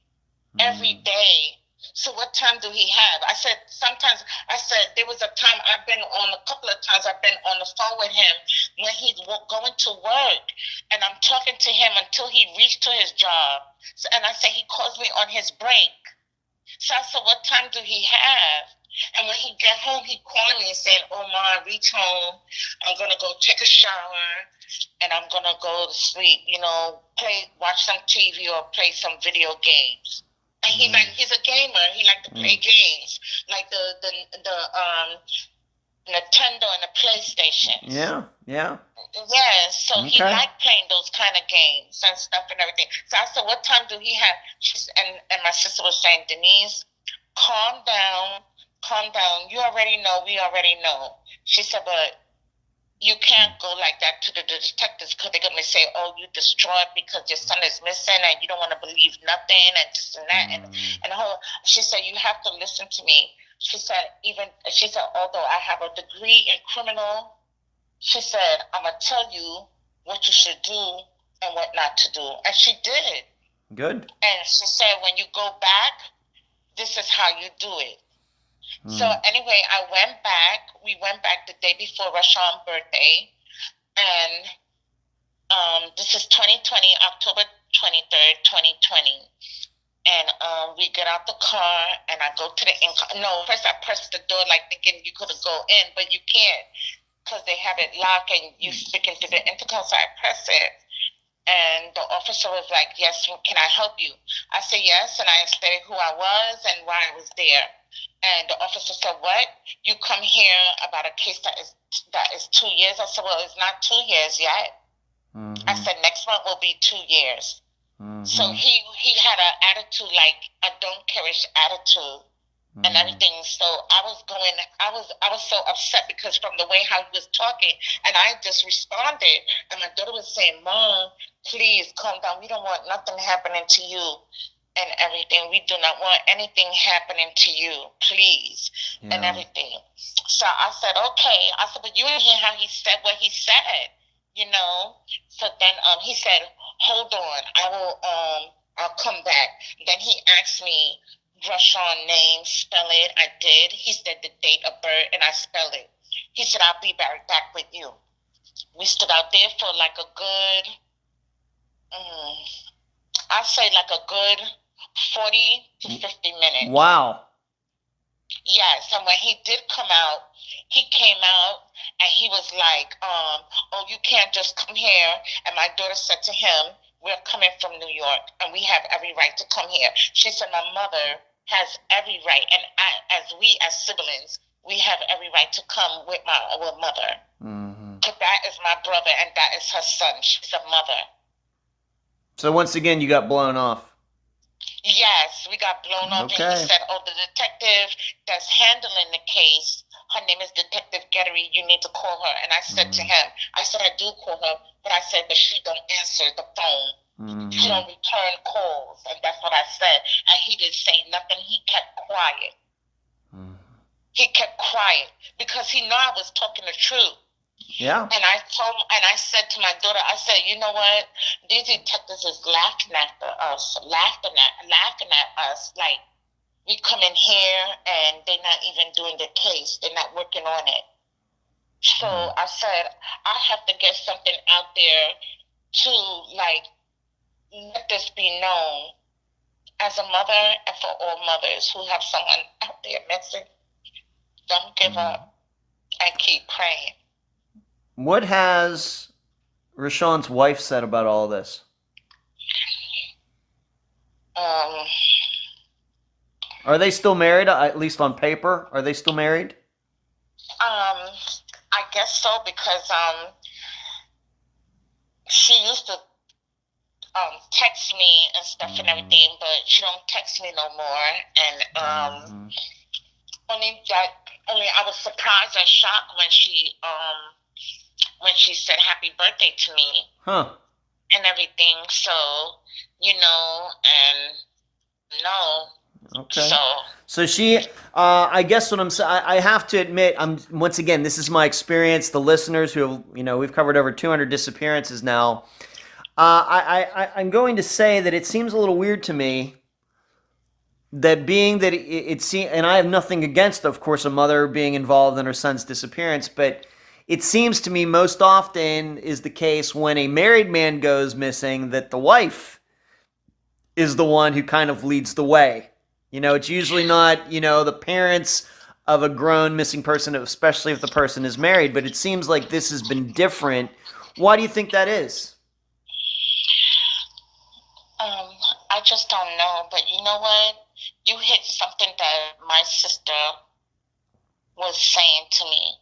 Every day. So what time do he have? I said, sometimes, there was a time a couple of times I've been on the phone with him when he's going to work. And I'm talking to him until he reached to his job. So, and I said, he calls me on his break. So I said, what time do he have? And when he get home, he called me and said, oh, Ma, reach home. I'm going to go take a shower, and I'm going to go to sleep, watch some TV or play some video games. And he's a gamer. He like to play games, like the Nintendo and the PlayStation. Yeah. Yeah, so he liked playing those kind of games and stuff and everything. So I said, what time do he have? And my sister was saying, Denise, calm down. You already know. We already know. She said, but you can't go like that to the detectives because they're going to say, oh, you distraught because your son is missing and you don't want to believe nothing and this and that. And she said, you have to listen to me. She said, although I have a degree in criminal, she said, I'm going to tell you what you should do and what not to do. And she did. Good. And she said, when you go back, this is how you do it. So anyway, we went back the day before Rashawn's birthday, and this is 2020, October 23rd, 2020. And we get out the car, and I go to the no, first I press the door like thinking you could go in, but you can't because they have it locked and you speaking to the intercom. So I press it, and the officer was like, "Yes, can I help you?" I said yes, and I stated who I was and why I was there. And the officer said, "What? You come here about a case that is 2 years?" I said, "Well, it's not 2 years yet." I said, "Next month will be 2 years." So he had an attitude like a don't care-ish attitude and everything. So I was so upset because from the way how he was talking, and I just responded, and my daughter was saying, "Mom, please calm down. We don't want nothing happening to you and everything. We do not want anything happening to you, please," and everything. So I said, "Okay." I said, "But you didn't hear how he said what he said, you know?" So then he said, "Hold on, I'll come back." Then he asked me Rashawn name, spell it. I did. He said the date of birth, and I spelled it. He said, "I'll be back with you." We stood out there for like a good, I'd say like a good 40 to 50 minutes. Wow. Yes, and when he did come out, he came out and he was like, "Oh, you can't just come here." And my daughter said to him, "We're coming from New York and we have every right to come here." She said, "My mother has every right, and as siblings, we have every right to come with our mother. So that is my brother and that is her son. She's a mother." So once again, you got blown off. Yes, we got blown up, and he said, "Oh, the detective that's handling the case, her name is Detective Gettery. You need to call her." And I said to him, I said, "I do call her," but I said, "But she don't answer the phone. She don't return calls." And that's what I said. And he didn't say nothing. He kept quiet. He kept quiet because he knew I was talking the truth. Yeah. And I said to my daughter, I said, "You know what? These detectives is laughing at us, laughing at us. Like, we come in here and they're not even doing the case. They're not working on it." So I said, I have to get something out there to, like, let this be known as a mother and for all mothers who have someone out there missing. Don't give up and keep praying. What has Rashawn's wife said about all this? Are they still married, at least on paper? Are they still married? I guess so, because she used to text me and stuff and everything, but she don't text me no more. And only I was surprised and shocked when she said happy birthday to me. And everything. So, you know, and no. Okay. So she, I guess what I'm saying, I have to admit, once again, this is my experience. The listeners who have, we've covered over 200 disappearances now. I'm going to say that it seems a little weird to me that being that it seems, and I have nothing against, of course, a mother being involved in her son's disappearance, but it seems to me most often is the case when a married man goes missing that the wife is the one who kind of leads the way. It's usually not, the parents of a grown missing person, especially if the person is married, but it seems like this has been different. Why do you think that is? I just don't know, but you know what? You hit something that my sister was saying to me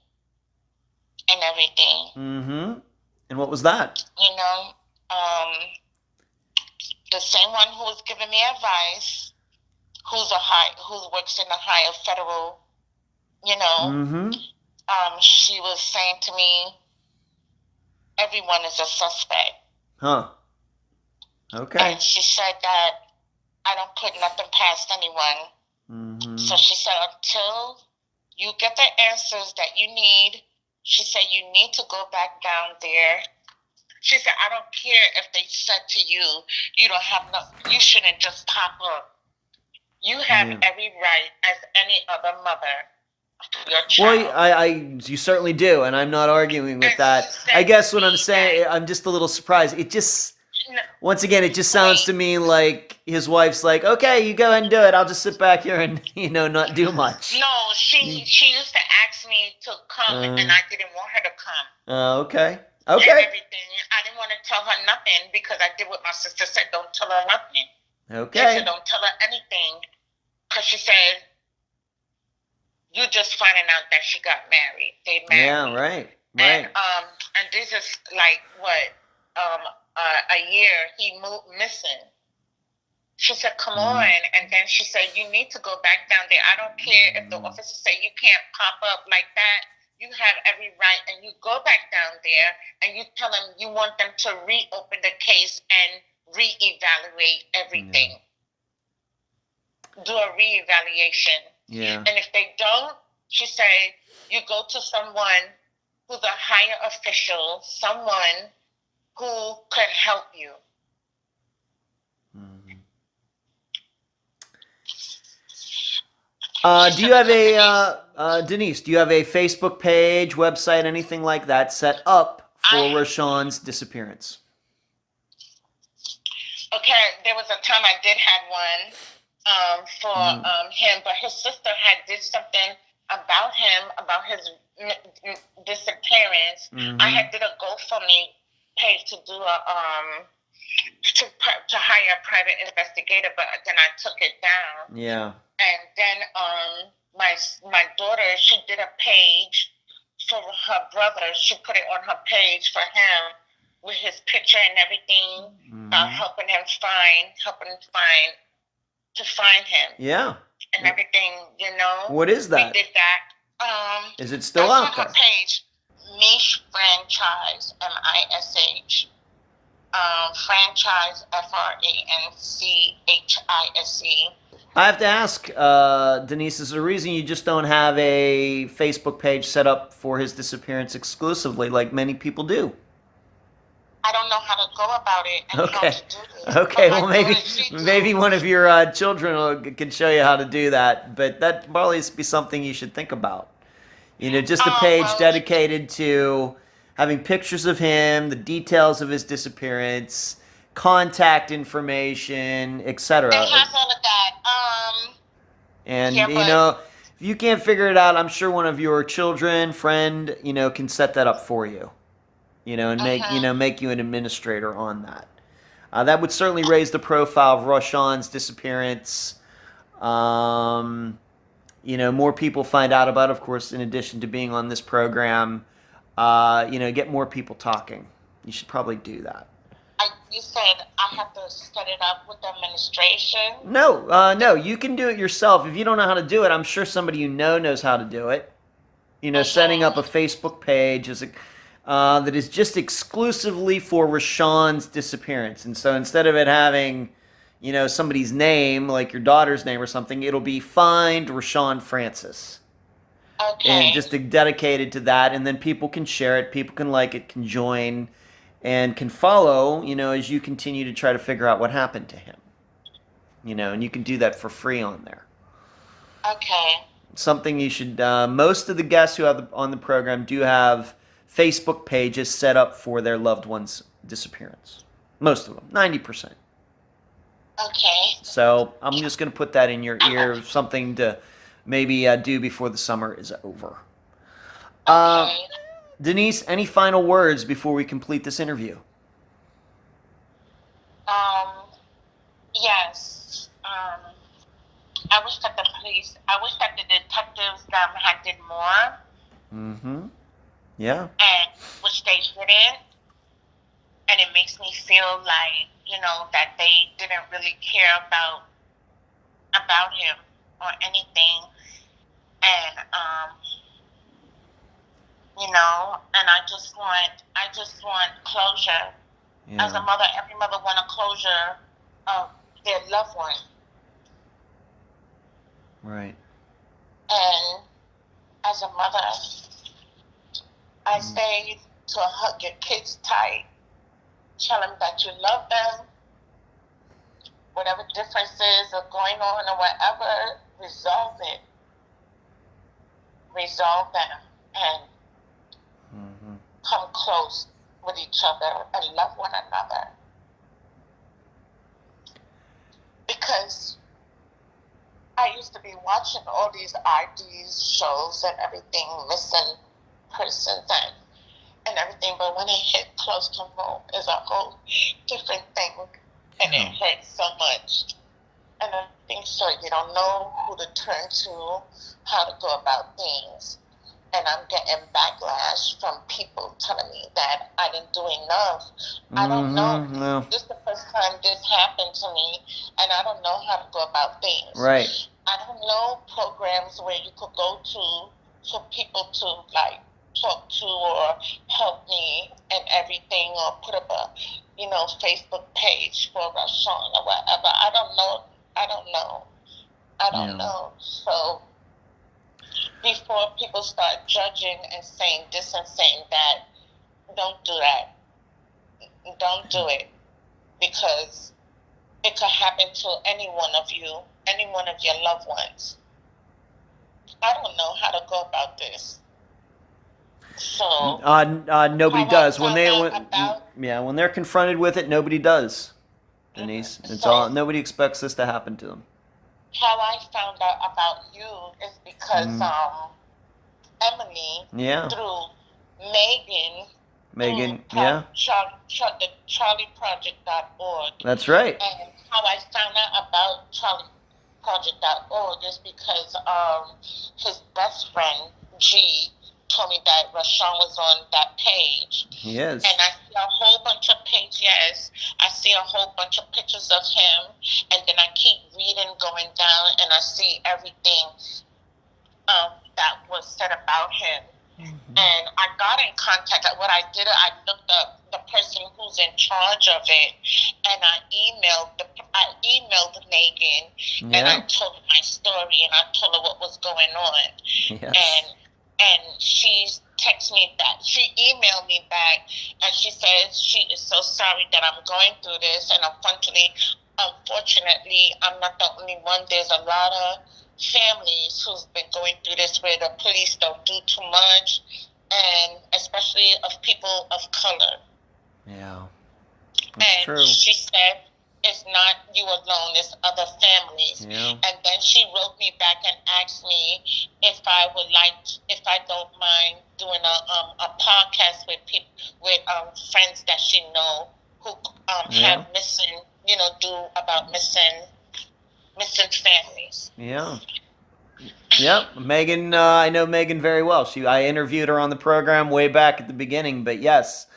and everything. And what was that? The same one who was giving me advice, who works in the higher federal, she was saying to me, everyone is a suspect. Okay. And she said that I don't put nothing past anyone. So she said, until you get the answers that you need, she said, you need to go back down there. She said, I don't care if they said to you, you shouldn't just pop up. You have every right as any other mother to your child. Well, you certainly do, and I'm not arguing with that. I guess what I'm saying, I'm just a little surprised. Once again, it just sounds to me like his wife's like, okay, you go ahead and do it. I'll just sit back here and, not do much. No, she used to ask me to come, and I didn't want her to come. Okay. And everything. I didn't want to tell her nothing because I did what my sister said. Don't tell her nothing. Okay. She said, don't tell her anything, because she said, you just finding out that she got married. They married. Yeah, right. And this is like what a year he moved missing. She said, come on. And then she said, you need to go back down there. I don't care if the officers say you can't pop up like that. You have every right. And you go back down there and you tell them you want them to reopen the case and reevaluate everything. Do a reevaluation. Yeah. And if they don't, she said, you go to someone who's a higher official, someone who could help you. Do you have Denise, do you have a Facebook page, website, anything like that set up for Rashawn's disappearance? Okay, there was a time I did have one for him, but his sister had did something about him, about his disappearance. I had did a GoFundMe page to do to hire a private investigator, but then I took it down. Yeah. And then my daughter, she did a page for her brother. She put it on her page for him with his picture and everything, helping him find him. Yeah. And everything, What is that? We did that. Is it still out there? Her page, Mish Franchise, MISH. Franchise, FRANCHISE. I have to ask, Denise, is there a reason you just don't have a Facebook page set up for his disappearance exclusively, like many people do? I don't know how to go about it and how to do this. Okay, well, maybe one of your children can show you how to do that, but that probably be something you should think about. Just a page dedicated to having pictures of him, the details of his disappearance, contact information, etc. It has all of that. And if you can't figure it out, I'm sure one of your children, friend, can set that up for you. And make you an administrator on that. That would certainly raise the profile of Rashawn's disappearance. More people find out about it, of course, in addition to being on this program. Get more people talking. You should probably do that. You said I have to set it up with the administration? No, you can do it yourself. If you don't know how to do it, I'm sure somebody knows how to do it. Setting up a Facebook page that is just exclusively for Rashawn's disappearance. And so instead of it having, somebody's name, like your daughter's name or something, it'll be Find Rashan Francis. Okay. And just dedicated to that, and then people can share it, people can like it, can join, and can follow, as you continue to try to figure out what happened to him. And you can do that for free on there. Okay. Something you should, most of the guests who have on the program do have Facebook pages set up for their loved one's disappearance. Most of them, 90%. Okay. So I'm just going to put that in your ear, something to maybe do before the summer is over. Okay. Denise, any final words before we complete this interview? Yes. I wish that the detectives had did more. Mm-hmm. Yeah. And which they didn't. And it makes me feel like, that they didn't really care about him or anything. And and I just want closure. Yeah. As a mother, every mother wants a closure of their loved one. Right. And as a mother, I say to hug your kids tight, tell them that you love them. Whatever differences are going on or whatever, resolve it. Resolve them and come close with each other and love one another. because I used to be watching all these IDs shows and everything, missing persons and everything, but when it hit close to home, it's a whole different thing, and it hurts so much. And I think so. You don't know who to turn to, how to go about things. And I'm getting backlash from people telling me that I didn't do enough. I don't know. No. This is the first time this happened to me, and I don't know how to go about things. Right. I don't know programs where you could go to for people to like talk to or help me and everything, or put up a Facebook page for Rashawn or whatever. I don't know. I don't know. So before people start judging and saying this and saying that, don't do that. Don't do it, because it could happen to any one of you, any one of your loved ones. I don't know how to go about this. So nobody does when they're confronted with it. Nobody does, Denise. Nobody expects this to happen to them. How I found out about you is because Emily through Megan, the CharleyProject.org. That's right. And how I found out about CharleyProject.org is because his best friend G told me that Rashawn was on that page. Yes. And I see a whole bunch of pages. I see a whole bunch of pictures of him, and then I keep reading, going down, and I see everything that was said about him. Mm-hmm. And I got in contact. What I did, I looked up the person who's in charge of it, and I emailed Megan, and I told her my story, and I told her what was going on. Yes. And she texted me back. She emailed me back, and she says she is so sorry that I'm going through this. And unfortunately, I'm not the only one. There's a lot of families who's been going through this where the police don't do too much, and especially of people of color. Yeah, that's true. She said, it's not you alone, it's other families. Yeah. And then she wrote me back and asked me if I don't mind doing a podcast with people, with friends that she know who have missing, do about missing families. Yeah. Yep. Megan, I know Megan very well. I interviewed her on the program way back at the beginning, but yes,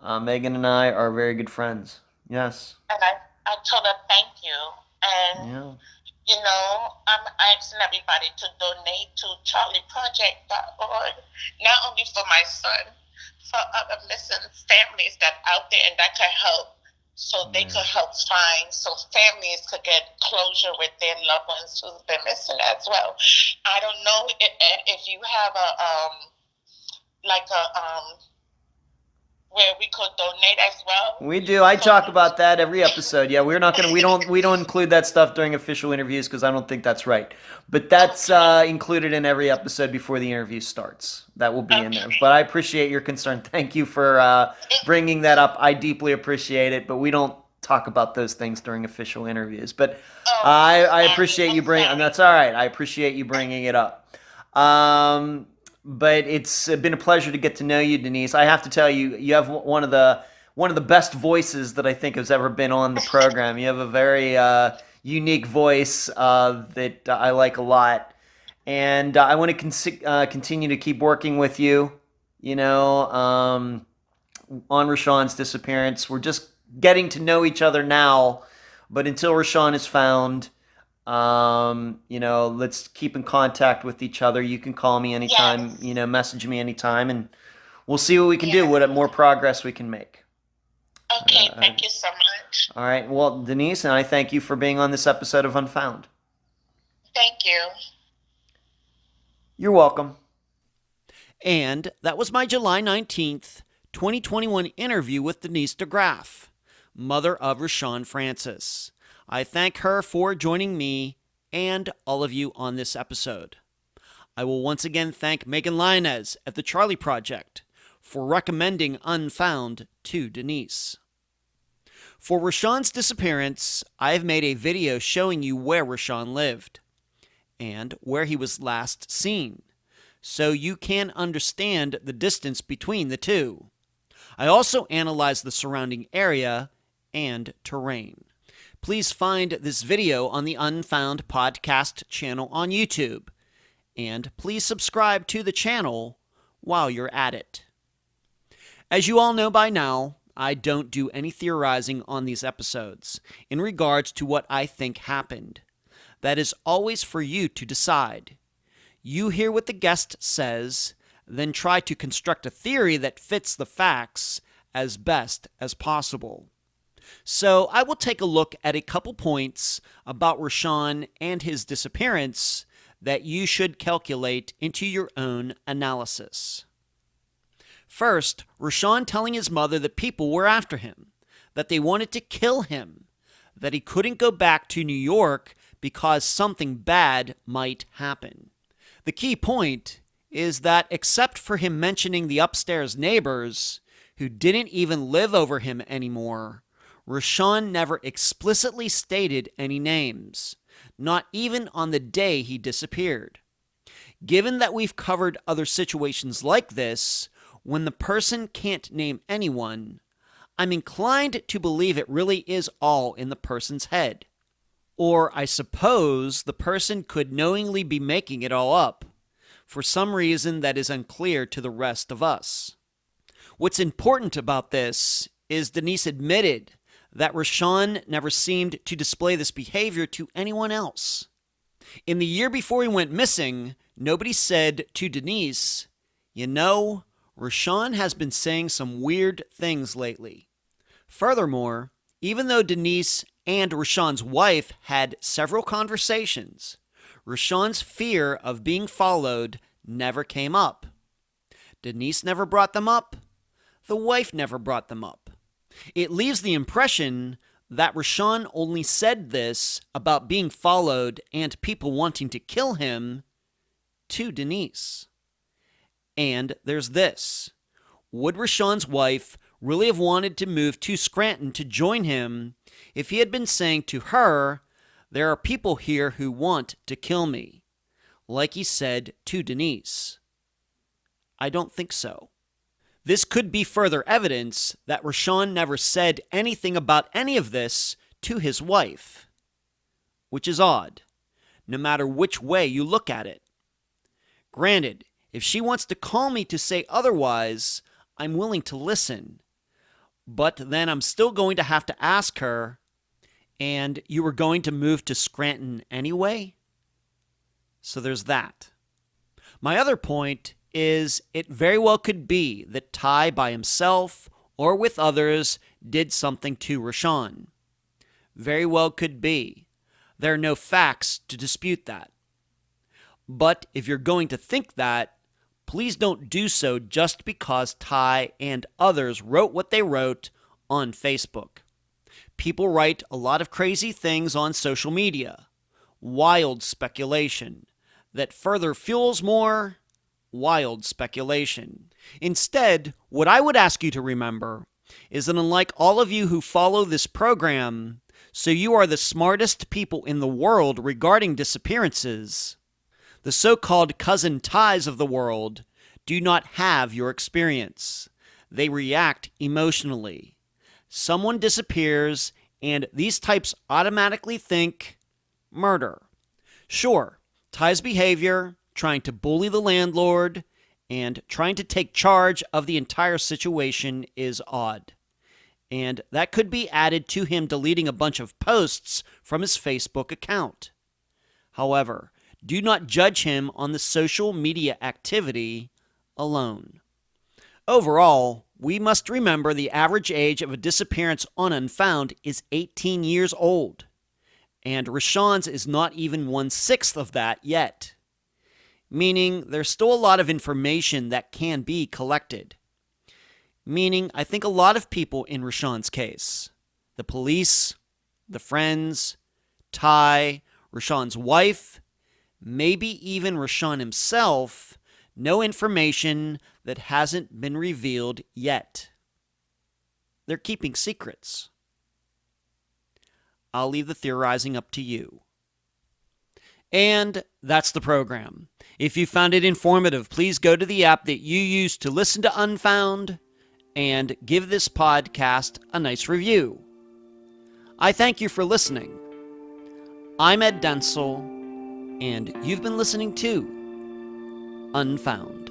Megan and I are very good friends. Yes. And I told her thank you, and I'm asking everybody to donate to CharleyProject.org, not only for my son, for other missing families that out there and that could help, so they could help find, so families could get closure with their loved ones who's been missing as well. I don't know if you have where we could donate as well. We do. I talk about that every episode. Yeah, we don't include that stuff during official interviews because I don't think that's right. But that's included in every episode before the interview starts. That will be in there. But I appreciate your concern. Thank you for bringing that up. I deeply appreciate it. But we don't talk about those things during official interviews. But I appreciate you bringing. And that's all right. I appreciate you bringing it up. But it's been a pleasure to get to know you, Denise. I have to tell you, you have one of the best voices that I think has ever been on the program. You have a very unique voice that I like a lot, and I want to continue to keep working with you. On Rashawn's disappearance, we're just getting to know each other now, but until Rashawn is found, let's keep in contact with each other. You can call me anytime, message me anytime, and we'll see what we can do, what more progress we can make. Okay, thank you so much. All right. Well, Denise, and I thank you for being on this episode of Unfound. Thank you. You're welcome. And that was my July 19th, 2021 interview with Denise DeGraff, mother of Rashan Francis. I thank her for joining me and all of you on this episode. I will once again thank Megan Linez at the Charley Project for recommending Unfound to Denise. For Rashawn's disappearance, I have made a video showing you where Rashaan lived and where he was last seen, so you can understand the distance between the two. I also analyzed the surrounding area and terrain. Please find this video on the Unfound Podcast Channel on YouTube, and please subscribe to the channel while you're at it. As you all know by now, I don't do any theorizing on these episodes in regards to what I think happened. That is always for you to decide. You hear what the guest says, then try to construct a theory that fits the facts as best as possible. So I will take a look at a couple points about Rashaan and his disappearance that you should calculate into your own analysis. First, Rashaan telling his mother that people were after him, that they wanted to kill him, that he couldn't go back to New York because something bad might happen. The key point is that except for him mentioning the upstairs neighbors, who didn't even live over him anymore, Rashaan never explicitly stated any names, not even on the day he disappeared. Given that we've covered other situations like this, when the person can't name anyone, I'm inclined to believe it really is all in the person's head. Or I suppose the person could knowingly be making it all up, for some reason that is unclear to the rest of us. What's important about this is Denise admitted that Rashaan never seemed to display this behavior to anyone else. In the year before he went missing, nobody said to Denise, "You know, Rashaan has been saying some weird things lately." Furthermore, even though Denise and Rashawn's wife had several conversations, Rashawn's fear of being followed never came up. Denise never brought them up. The wife never brought them up. It leaves the impression that Rashaan only said this about being followed and people wanting to kill him to Denise. And there's this. Would Rashawn's wife really have wanted to move to Scranton to join him if he had been saying to her, "There are people here who want to kill me," like he said to Denise? I don't think so. This could be further evidence that Rashaan never said anything about any of this to his wife, which is odd, no matter which way you look at it. Granted, if she wants to call me to say otherwise, I'm willing to listen, but then I'm still going to have to ask her, "And you were going to move to Scranton anyway?" So there's that. My other point is it very well could be that Ty by himself or with others did something to Rashaan. Very well could be. There are no facts to dispute that. But if you're going to think that, please don't do so just because Ty and others wrote what they wrote on Facebook. People write a lot of crazy things on social media. Wild speculation that further fuels more wild speculation. Instead, what I would ask you to remember is that unlike all of you who follow this program, so you are the smartest people in the world regarding disappearances, the so-called cousin Tys of the world do not have your experience. They react emotionally. Someone disappears, and these types automatically think murder. Sure, Ty's behavior, trying to bully the landlord, and trying to take charge of the entire situation is odd. And that could be added to him deleting a bunch of posts from his Facebook account. However, do not judge him on the social media activity alone. Overall, we must remember the average age of a disappearance on Unfound is 18 years old, and Rashawn's is not even 1/6 of that yet. Meaning there's still a lot of information that can be collected. Meaning I think a lot of people in Rashawn's case, the police, the friends, Ty, Rashawn's wife, maybe even Rashaan himself, know information that hasn't been revealed yet. They're keeping secrets. I'll leave the theorizing up to you. And that's the program. If you found it informative, please go to the app that you use to listen to Unfound and give this podcast a nice review. I thank you for listening. I'm Ed Densel, and you've been listening to Unfound.